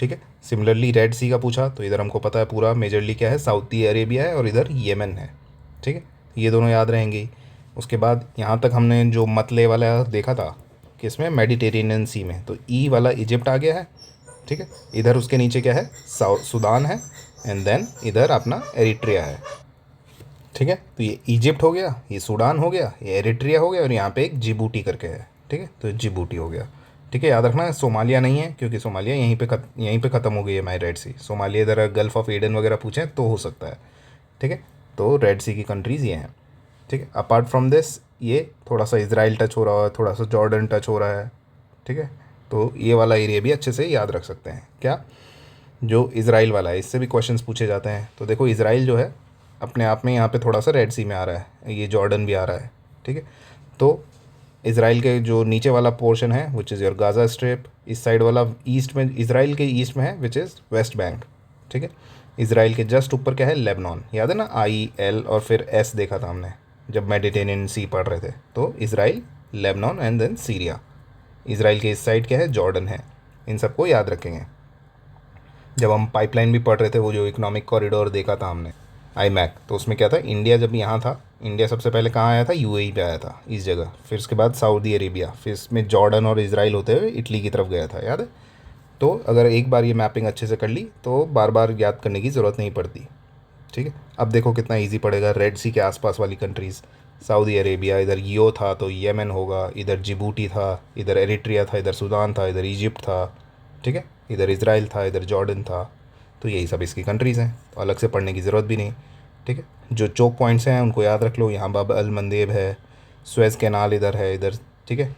ठीक है, सिमिलरली रेड सी का पूछा तो इधर हमको पता है पूरा मेजरली क्या है, सऊदी अरेबिया है और इधर येमन है। ठीक है, ये दोनों याद रहेंगे। उसके बाद यहाँ तक हमने जो मतले वाला देखा था कि इसमें मेडिटेरेनियन सी में, तो ई वाला इजिप्ट आ गया है। ठीक है, इधर उसके नीचे क्या है, सूडान है, एंड देन इधर अपना एरिट्रिया है। ठीक है, तो ये इजिप्ट हो गया, ये सूडान हो गया, ये एरिट्रिया हो गया, और यहाँ पे एक जिबूटी करके है। ठीक है, तो जिबूटी हो गया। ठीक है, याद रखना सोमालिया नहीं है, क्योंकि सोमालिया यहीं पे ख़त्म हो गई है माई रेड सी। सोमालिया इधर गल्फ़ ऑफ एडन वगैरह पूछें तो हो सकता है। ठीक है, तो रेड सी की कंट्रीज़ ये हैं। ठीक है, अपार्ट फ्रॉम दिस ये थोड़ा सा इसराइल टच हो रहा है, थोड़ा सा जॉर्डन टच हो रहा है। ठीक है, तो ये वाला एरिया भी अच्छे से याद रख सकते हैं। क्या, जो इसराइल वाला है, इससे भी क्वेश्चंस पूछे जाते हैं। तो देखो इसराइल जो है अपने आप में यहाँ पे थोड़ा सा रेड सी में आ रहा है, ये जॉर्डन भी आ रहा है। ठीक है, तो इसराइल के जो नीचे वाला पोर्शन है विच इज़ योर गाज़ा स्ट्रिप, इस साइड वाला ईस्ट में, इसराइल के ईस्ट में है विच इज़ वेस्ट बैंक। ठीक है, इसराइल के जस्ट ऊपर क्या है, लेबनान। याद है ना, IL और फिर S देखा था हमने जब मेडिटेरेनियन सी पढ़ रहे थे। तो Israel, Lebanon and then Syria. Israel के इस साइड क्या है, जॉर्डन है। इन सबको याद रखेंगे। जब हम पाइपलाइन भी पढ़ रहे थे, वो जो इकोनॉमिक कॉरिडोर देखा था हमने, IMAC, तो उसमें क्या था, इंडिया जब यहाँ था इंडिया सबसे पहले कहाँ आया था, यूएई पे आया था इस जगह, फिर उसके बाद सऊदी अरेबिया, फिर इसमें जॉर्डन और इजराइल होते हुए इटली की तरफ गया था, याद है। तो अगर एक बार ये मैपिंग अच्छे से कर ली तो बार बार याद करने की ज़रूरत नहीं पड़ती। ठीक है, अब देखो कितना इजी पड़ेगा। रेड सी के आसपास वाली कंट्रीज़, सऊदी अरेबिया, इधर यो था तो येमन होगा, इधर जिबूटी था, इधर एरिट्रिया था, इधर सूडान था, इधर इजिप्ट था। ठीक है, इधर इसराइल था, इधर जॉर्डन था। तो यही सब इसकी कंट्रीज़ हैं, तो अलग से पढ़ने की ज़रूरत भी नहीं। ठीक है, जो चौक पॉइंट्स हैं उनको याद रख लो। यहाँ बाब अल मंदेब है, सुएज़ कैनाल इधर है इधर। ठीक है,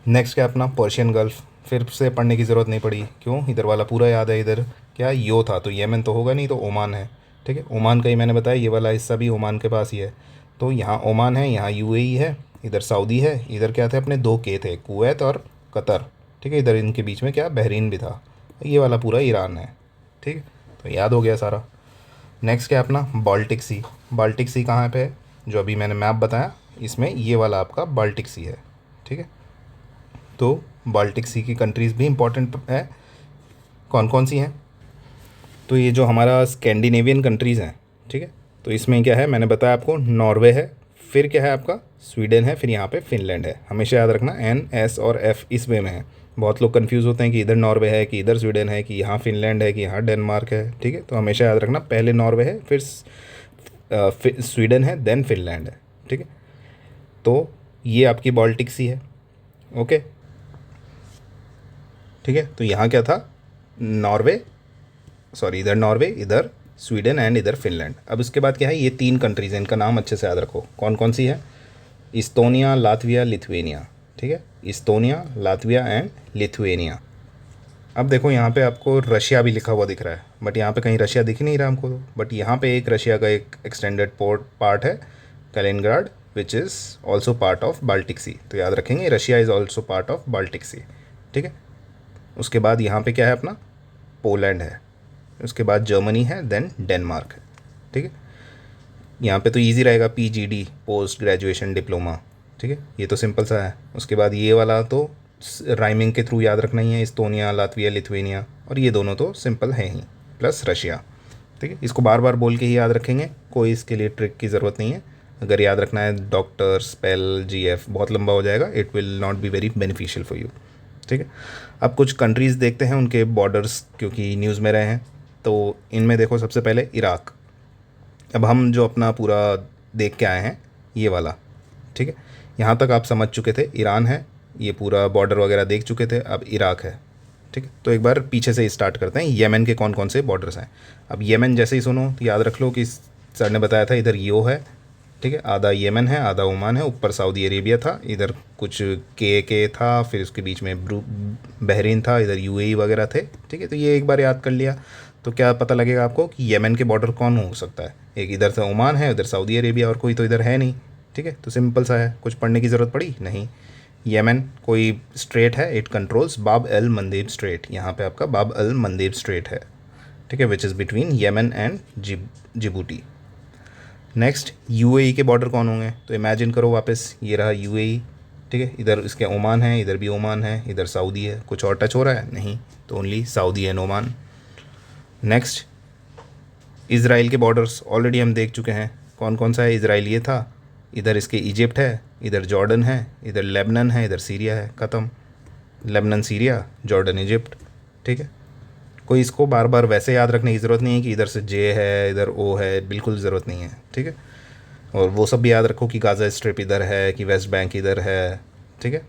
नेक्स्ट क्या अपना पर्शियन गल्फ़, फिर से पढ़ने की ज़रूरत नहीं पड़ी, क्यों, इधर वाला पूरा याद है। इधर क्या यो था तो येमन तो होगा नहीं, तो ओमान है। ठीक है, ओमान का ही मैंने बताया, ये वाला हिस्सा भी ओमान के पास ही है। तो यहाँ ओमान है, यहाँ यूएई है, इधर सऊदी है, इधर क्या थे अपने दो के थे, कुवैत और कतर। ठीक है, इधर इनके बीच में क्या बहरीन भी था। ये वाला पूरा ईरान है। ठीक है, तो याद हो गया सारा। नेक्स्ट क्या अपना बाल्टिक सी। बाल्टिक सी कहाँ पे है, जो अभी मैंने मैप बताया इसमें ये वाला आपका बाल्टिक सी है। ठीक है, तो बाल्टिक सी की कंट्रीज़ भी इंपॉर्टेंट है। कौन कौन सी हैं, तो ये जो हमारा स्कैंडिनेवियन कंट्रीज़ हैं। ठीक है, तो इसमें क्या है मैंने बताया आपको, नॉर्वे है, फिर क्या है आपका स्वीडन है, फिर यहाँ पे फिनलैंड है। हमेशा याद रखना एन एस और एफ इस वे में है। बहुत लोग कंफ्यूज होते हैं कि इधर नॉर्वे है कि इधर स्वीडन है कि यहाँ फिनलैंड है कि यहाँ डेनमार्क है। ठीक है, तो हमेशा याद रखना पहले नॉर्वे है, फिर स्वीडन है, देन फिनलैंड है। ठीक है, तो ये आपकी बाल्टिक सी है। ओके, ठीक है, तो यहाँ क्या था, नॉर्वे, सॉरी इधर नॉर्वे, इधर स्वीडन एंड इधर फिनलैंड। अब इसके बाद क्या है, ये तीन कंट्रीज़ हैं, इनका नाम अच्छे से याद रखो। कौन कौन सी है, इस्तोनिया, लातविया, लिथुएनिया। ठीक है, इस्तोनिया, लातविया एंड लिथुएनिया। अब देखो यहाँ पे आपको रशिया भी लिखा हुआ दिख रहा है, बट यहाँ पे कहीं रशिया दिख ही नहीं रहा हमको। बट यहाँ पे एक रशिया का एक एक्सटेंडेड पोर्ट पार्ट है, Kaliningrad, which is also part of Baltic Sea. तो याद रखेंगे Russia is also part of Baltic Sea. ठीक है, उसके बाद यहाँ पे क्या है अपना पोलैंड है, उसके बाद जर्मनी है, देन डेनमार्क है। ठीक है, यहाँ पे तो इजी रहेगा, पीजीडी, पोस्ट ग्रेजुएशन डिप्लोमा। ठीक है, ये तो सिंपल सा है। उसके बाद ये वाला तो राइमिंग के थ्रू याद रखना ही है, इस्तोनिया, लातविया, लिथुएनिया, और ये दोनों तो सिंपल है ही, प्लस रशिया। ठीक है, इसको बार बार बोल के ही याद रखेंगे, कोई इसके लिए ट्रिक की ज़रूरत नहीं है। अगर याद रखना है डॉक्टर, स्पेल, जीएफ बहुत लंबा हो जाएगा, it will not be very beneficial for you. ठीक है, अब कुछ कंट्रीज़ देखते हैं, उनके बॉर्डर्स क्योंकि न्यूज़ में रहे हैं। तो इनमें देखो सबसे पहले इराक। अब हम जो अपना पूरा देख के आए हैं ये वाला। ठीक है, यहाँ तक आप समझ चुके थे, ईरान है, ये पूरा बॉर्डर वगैरह देख चुके थे। अब इराक है। ठीक है, तो एक बार पीछे से स्टार्ट करते हैं, येमन के कौन कौन से बॉर्डर्स हैं। अब येमन जैसे ही सुनो तो याद रख लो कि सर ने बताया था इधर यो है। ठीक है, आधा येमन है, आधा ओमान है, ऊपर सऊदी अरेबिया था, इधर कुछ के था, फिर उसके बीच में बहरीन था, इधर यूएई वगैरह थे। ठीक है, तो ये एक बार याद कर लिया तो क्या पता लगेगा आपको कि येमन के बॉर्डर कौन हो सकता है। एक इधर से ओमान है, उधर सऊदी अरेबिया, और कोई तो इधर है नहीं। ठीक है, तो सिंपल सा है, कुछ पढ़ने की ज़रूरत पड़ी नहीं। येमन कोई स्ट्रेट है, इट कंट्रोल्स बाब अल मंदेब स्ट्रेट, यहाँ पे आपका बाब अल मंदेब स्ट्रेट है। ठीक है, which is between Yemen and Djibouti. Next UAE के बॉर्डर कौन होंगे, तो इमेजिन करो वापस, ये रहा यूएई। ठीक है, इधर इसके ओमान है, इधर भी ओमान है, इधर सऊदी है। कुछ और टच हो रहा है नहीं, तो only Saudi and Oman. Next Israel के बॉर्डर्स ऑलरेडी हम देख चुके हैं, कौन कौन सा है। इज़राइल ये था, इधर इसके इजिप्ट है, इधर जॉर्डन है, इधर लेबनान है, इधर सीरिया है, ख़त्म। Lebanon, Syria, Jordan, Egypt. ठीक है, कोई इसको बार बार वैसे याद रखने की ज़रूरत नहीं है कि इधर से जे है इधर ओ है, बिल्कुल ज़रूरत नहीं है। ठीक है, और वो सब भी याद रखो कि गाज़ा स्ट्रिप इधर है कि वेस्ट बैंक इधर है। ठीक है,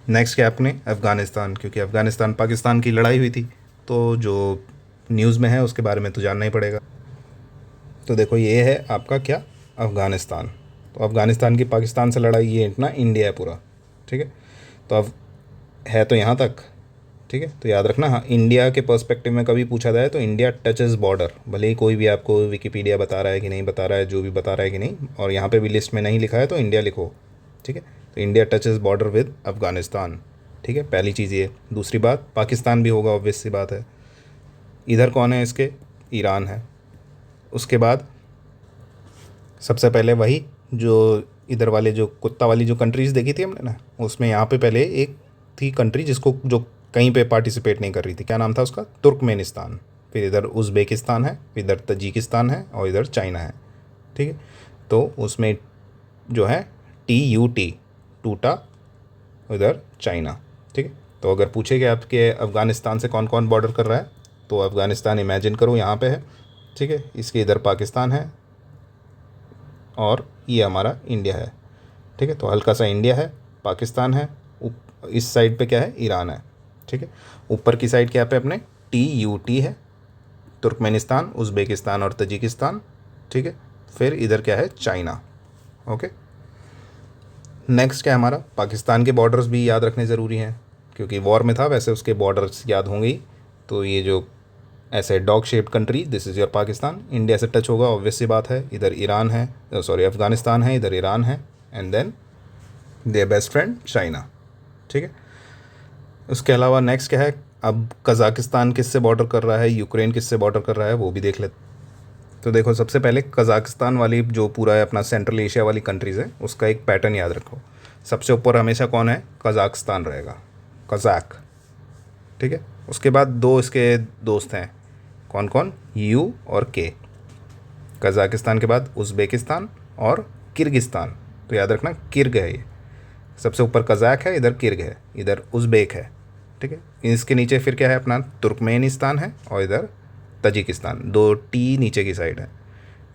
नेक्स्ट क्या अपने अफ़गानिस्तान, क्योंकि अफ़गानिस्तान पाकिस्तान की लड़ाई हुई थी, तो जो न्यूज़ में है उसके बारे में तो जानना ही पड़ेगा। तो देखो ये है आपका क्या, अफ़गानिस्तान। तो अफ़गानिस्तान की पाकिस्तान से लड़ाई, ये इतना इंडिया है पूरा। ठीक है, तो अब है तो यहाँ तक। ठीक है, तो याद रखना, हाँ इंडिया के पर्सपेक्टिव में कभी पूछा जाए तो इंडिया टचेस बॉर्डर, भले ही कोई भी आपको विकिपीडिया बता रहा है कि नहीं बता रहा है, जो भी बता रहा है कि नहीं, और यहाँ पे भी लिस्ट में नहीं लिखा है तो इंडिया लिखो। ठीक है, तो India touches border with Afghanistan. ठीक है, पहली चीज़ ये। दूसरी बात, पाकिस्तान भी होगा, ऑब्वियस सी बात है। इधर कौन है इसके, ईरान है। उसके बाद सबसे पहले वही जो इधर वाले जो कुत्ता वाली जो कंट्रीज़ देखी थी हमने ना, उसमें यहाँ पे पहले एक थी कंट्री जिसको जो कहीं पे पार्टिसिपेट नहीं कर रही थी, क्या नाम था उसका, तुर्कमेनिस्तान। फिर इधर उज़्बेकिस्तान है, इधर तजिकिस्तान है, और इधर चाइना है। ठीक है। तो उसमें जो है TUT, टूटा, उधर चाइना, ठीक है। तो अगर पूछे कि आपके अफ़गानिस्तान से कौन कौन बॉर्डर कर रहा है, तो अफ़गानिस्तान इमेजिन करो यहाँ पे है, ठीक है। इसके इधर पाकिस्तान है और ये हमारा इंडिया है, ठीक है। तो हल्का सा इंडिया है, पाकिस्तान है, इस साइड पे क्या है, ईरान है, ठीक है। ऊपर की साइड क्या पे अपने TUT है, तुर्कमेनिस्तान, उज़्बेकिस्तान और तजिकिस्तान, ठीक है। फिर इधर क्या है, चाइना, ओके। नेक्स्ट क्या है हमारा, पाकिस्तान के बॉर्डर्स भी याद रखने ज़रूरी हैं, क्योंकि वॉर में था, वैसे उसके बॉर्डर्स याद होंगे ही। तो ये जो ऐसे dog shaped country, this is your Pakistan, India से टच होगा, ऑब्वियस सी बात है। इधर ईरान है, सॉरी अफ़गानिस्तान है, इधर ईरान है, and then their best friend China, ठीक है। उसके अलावा नेक्स्ट क्या है, अब कज़ाकिस्तान किससे बॉर्डर कर रहा है, यूक्रेन किससे बॉर्डर कर रहा है, वो भी देख लेते। तो देखो, सबसे पहले कज़ाकिस्तान वाली जो पूरा है अपना सेंट्रल एशिया वाली कंट्रीज़ है, उसका एक पैटर्न याद रखो। सबसे ऊपर हमेशा कौन है, कज़ाकिस्तान रहेगा, कज़ाक, ठीक है। उसके बाद दो इसके दोस्त हैं, कौन कौन, U और K। कज़ाकिस्तान के बाद उज़्बेकिस्तान और किर्गिस्तान, तो याद रखना किर्ग है ये। सबसे ऊपर कज़ाक है, इधर किर्ग है, इधर उज़्बेक है, ठीक है। इसके नीचे फिर क्या है अपना, तुर्कमेनिस्तान है, और इधर तजिकिस्तान, 2 T नीचे की साइड है।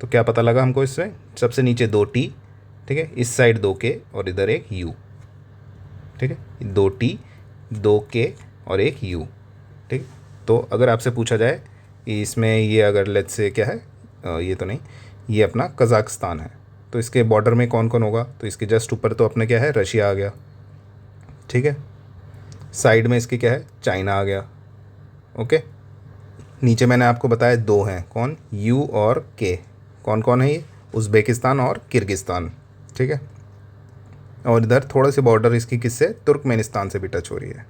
तो क्या पता लगा हमको इससे, सबसे नीचे 2 T, ठीक है, इस साइड 2 K और इधर एक U, ठीक है। 2 T, 2 K और एक U, ठीक। तो अगर आपसे पूछा जाए कि इसमें ये अगर लेट्स से क्या है, ये तो नहीं, ये अपना कज़ाकिस्तान है, तो इसके बॉर्डर में कौन कौन होगा, तो इसके जस्ट ऊपर तो अपने क्या है, रशिया आ गया, ठीक है। साइड में इसके क्या है, चाइना आ गया, ओके। नीचे मैंने आपको बताया दो हैं, कौन, U और K। कौन कौन है ये, उज़्बेकिस्तान और किर्गिस्तान, ठीक है। और इधर थोड़ा सी बॉर्डर इसकी किससे, तुर्कमेनिस्तान से भी टच हो रही है,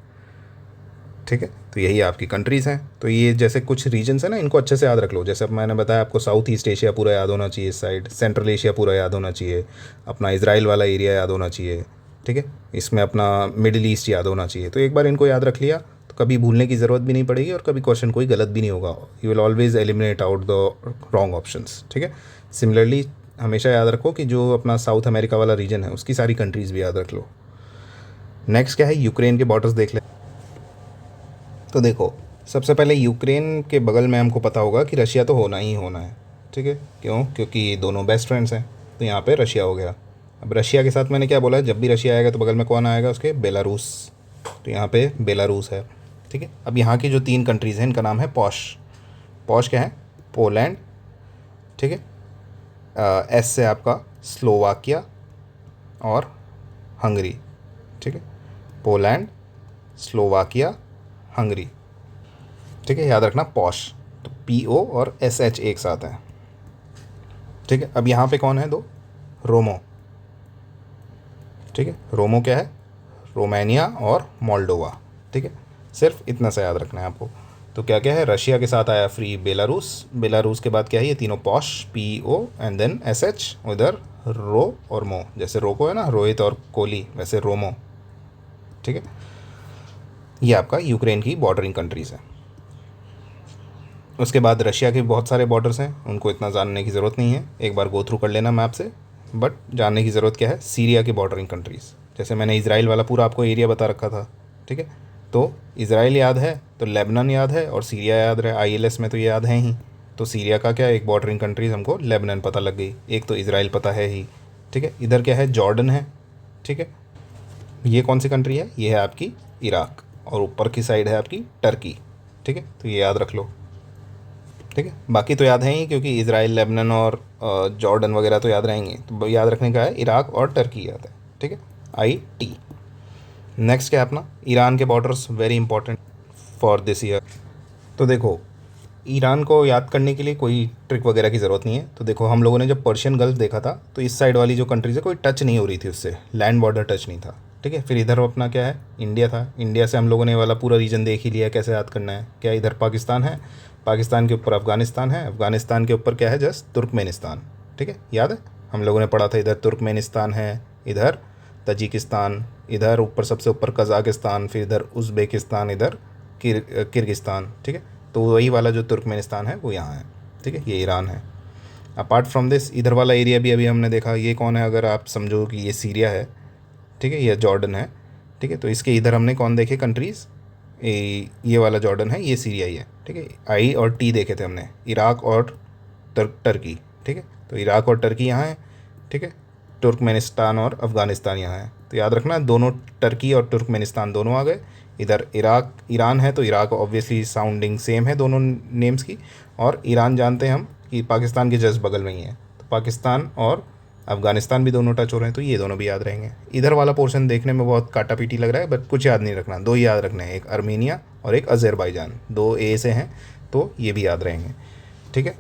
ठीक है। तो यही आपकी कंट्रीज़ हैं। तो ये जैसे कुछ रीजन्स हैं ना, इनको अच्छे से याद रख लो। जैसे अब मैंने बताया आपको, साउथ ईस्ट एशिया पूरा याद होना चाहिए, इस साइड सेंट्रल एशिया पूरा याद होना चाहिए, अपना इजराइल वाला एरिया याद होना चाहिए, ठीक है। इसमें अपना मिडिल ईस्ट याद होना चाहिए। तो एक बार इनको याद रख लिया तो कभी भूलने की ज़रूरत भी नहीं पड़ेगी, और कभी क्वेश्चन कोई गलत भी नहीं होगा। You will always eliminate out the wrong options, ठीक है। सिमिलरली हमेशा याद रखो कि जो अपना साउथ अमेरिका वाला रीजन है, उसकी सारी कंट्रीज़ भी याद रख लो। नेक्स्ट क्या है, यूक्रेन के बॉर्डर्स देख ले। तो देखो, सबसे पहले यूक्रेन के बगल में हमको पता होगा कि रशिया तो होना ही होना है, ठीक है। क्यों, क्योंकि दोनों बेस्ट फ्रेंड्स हैं, तो यहाँ पे रशिया हो गया। अब रशिया के साथ मैंने क्या बोला, जब भी रशिया आएगा तो बगल में कौन आएगा उसके, बेलारूस, तो यहाँ पे बेलारूस है, ठीक है। अब यहाँ की जो 3 कंट्रीज़ हैं, इनका नाम है पॉश। पॉश क्या है, पोलैंड, ठीक है। S से आपका स्लोवाकिया और हंगरी, ठीक है। पोलैंड, स्लोवाकिया, हंगरी, ठीक है, याद रखना पॉश। तो PO और SH एक साथ है, ठीक है। अब यहाँ पे कौन है, दो, रोमो, ठीक है। रोमो क्या है, रोमानिया और मोल्डोवा, ठीक है। सिर्फ इतना सा याद रखना है आपको। तो क्या क्या है, रशिया के साथ आया फ्री बेलारूस, बेलारूस के बाद क्या है, ये तीनों posh, PO and then SH, उधर रो और मो, जैसे रोको है ना, रोहित और कोहली, वैसे रोमो, ठीक है। ये आपका यूक्रेन की बॉर्डरिंग कंट्रीज़ है। उसके बाद रशिया के बहुत सारे बॉर्डर्स हैं, उनको इतना जानने की ज़रूरत नहीं है, एक बार गो थ्रू कर लेना मैप से। बट जानने की ज़रूरत क्या है, सीरिया के बॉर्डरिंग कंट्रीज़, जैसे मैंने इजराइल वाला पूरा आपको एरिया बता रखा था, ठीक है। तो इजराइल याद है तो लेबनान याद है, और सीरिया याद रहे, ILS में तो ये याद है ही। तो सीरिया का क्या, एक बॉर्डरिंग कंट्रीज़ हमको लेबनान पता लग गई, एक तो इजराइल पता है ही, ठीक है। इधर क्या है, जॉर्डन है, ठीक है। ये कौन सी कंट्री है, ये है आपकी इराक, और ऊपर की साइड है आपकी टर्की, ठीक है। तो ये याद रख लो, ठीक है। बाकी तो याद है ही, क्योंकि इजराइल, लेबनान और जॉर्डन वगैरह तो याद रहेंगे। तो याद रखने का है, इराक और टर्की याद है, ठीक है, IT। नेक्स्ट क्या है अपना, ईरान के borders, very important for this year. तो देखो, ईरान को याद करने के लिए कोई ट्रिक वगैरह की ज़रूरत नहीं है। तो देखो, हम लोगों ने जब पर्शियन गल्फ देखा था, तो इस साइड वाली जो कंट्रीज़ है कोई टच नहीं हो रही थी उससे, लैंड बॉर्डर टच नहीं था, ठीक है। फिर इधर अपना क्या है, इंडिया था, इंडिया से हम लोगों ने वाला पूरा रीजन देख ही लिया, कैसे याद करना है। क्या इधर पाकिस्तान है, पाकिस्तान के ऊपर अफ़गानिस्तान है, अफ़गानिस्तान के ऊपर क्या है, जस्ट तुर्कमेनिस्तान, ठीक है। याद है, हम लोगों ने पढ़ा था, इधर तुर्कमेनिस्तान है, इधर तजिकिस्तान, इधर ऊपर सबसे ऊपर कज़ाकिस्तान, फिर इधर उज़्बेकिस्तान, इधर किर्गिस्तान, ठीक है। तो वही वाला जो तुर्कमेनिस्तान है वो यहाँ है, ठीक है, ये ईरान है। अपार्ट फ्रॉम दिस इधर वाला एरिया भी अभी हमने देखा, ये कौन है, अगर आप समझो कि ये सीरिया है, ठीक है, ये जॉर्डन है, ठीक है, तो इसके इधर हमने कौन देखे कंट्रीज़, ये वाला जॉर्डन है, ये सीरिया ही है, ठीक है। आई और टी देखे थे हमने, इराक और टर्की, ठीक है, तो इराक और टर्की यहाँ है, ठीक है, तुर्कमेनिस्तान और अफ़गानिस्तान यहाँ है। तो याद रखना दोनों, टर्की और तुर्कमेनिस्तान दोनों आ गए। इधर इराक ईरान है, तो इराक ऑब्वियसली साउंडिंग सेम है दोनों नेम्स की, और ईरान जानते हैं हम कि पाकिस्तान के जस्ट बगल में ही है, तो पाकिस्तान और अफ़गानिस्तान भी दोनों टच हो रहे हैं, तो ये दोनों भी याद रहेंगे। इधर वाला पोर्शन देखने में बहुत काटा पीटी लग रहा है, बट कुछ याद नहीं रखना, दो ही याद रखने हैं, एक अर्मेनिया और एक अज़रबैजान, दो ए से हैं, तो ये भी याद रहेंगे, ठीक है।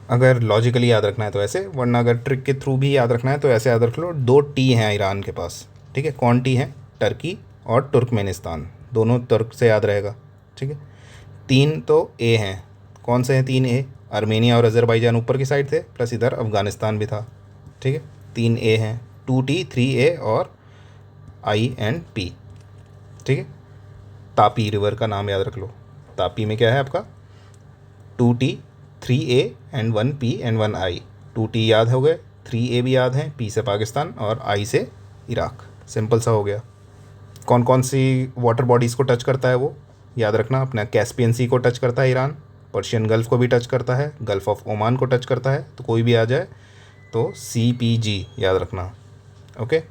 अगर लॉजिकली याद रखना है तो ऐसे, वरना अगर ट्रिक के थ्रू भी याद रखना है तो ऐसे याद रख लो, दो टी हैं ईरान के पास, ठीक है। कौन टी हैं, टर्की और तुर्कमेनिस्तान, दोनों तुर्क से याद रहेगा, ठीक है। तीन तो ए हैं, कौन से हैं तीन ए, आर्मेनिया और अज़रबैजान ऊपर की साइड थे, प्लस इधर अफ़गानिस्तान भी था, ठीक है, तीन ए हैं, 2T 3A और INP, ठीक है। तापी रिवर का नाम याद रख लो, तापी में क्या है आपका 2T 3A and 1P and 1I, 2T याद हो गए, 3A भी याद हैं, P से पाकिस्तान और I से इराक, सिंपल सा हो गया। कौन कौन सी वाटर बॉडीज़ को टच करता है वो याद रखना, अपना कैस्पियन सी को टच करता है ईरान, पर्शियन गल्फ़ को भी टच करता है, गल्फ़ ऑफ ओमान को टच करता है, तो कोई भी आ जाए तो CPG याद रखना, ओके।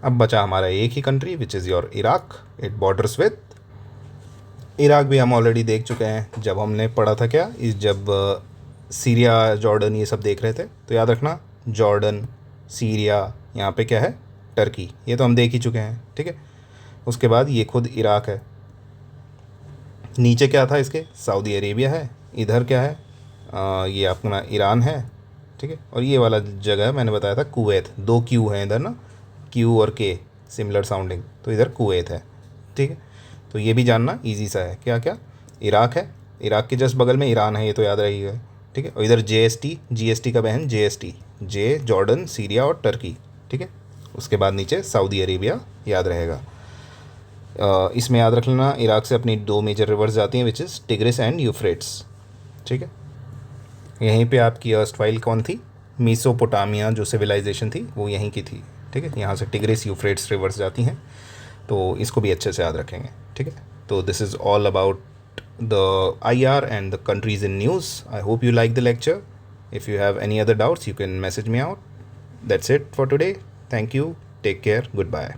अब बचा हमारा एक ही country which is your Iraq, it borders with, Iraq भी हम ऑलरेडी देख चुके हैं जब हमने पढ़ा था क्या, इस जब सीरिया जॉर्डन ये सब देख रहे थे, तो याद रखना जॉर्डन सीरिया, यहाँ पे क्या है टर्की, ये तो हम देख ही चुके हैं, ठीक है। उसके बाद ये खुद इराक है, नीचे क्या था इसके, सऊदी अरेबिया है, इधर क्या है ये अपना ईरान है, ठीक है, और ये वाला जगह मैंने बताया था कुवैत, दो क्यू हैं इधर ना, क्यू और के सिमिलर साउंडिंग, तो इधर कुवैत है, ठीक है। तो ये भी जानना इजी सा है, क्या क्या, इराक है, इराक के जस्ट बगल में ईरान है, ये तो याद रहेगा, ठीक है, और इधर GST का बहन JST, जे जॉर्डन सीरिया और टर्की, ठीक है। उसके बाद नीचे सऊदी अरेबिया याद रहेगा। इसमें याद रख लेना इराक से अपनी दो मेजर रिवर्स जाती हैं which is tigris and Euphrates, ठीक है। यहीं पे आपकी अर्स्टवाइल कौन थी, मेसोपोटामिया जो सिविलाइजेशन थी वो यहीं की थी, ठीक है, यहाँ से टिग्रिस यूफ्रेट्स रिवर्स जाती हैं, तो इसको भी अच्छे से याद रखेंगे, ठीक है। तो this is all about the IR and the countries in news. I hope you like the lecture. If you have any other doubts, you can message me out. That's it for today. Thank you. Take care. Goodbye.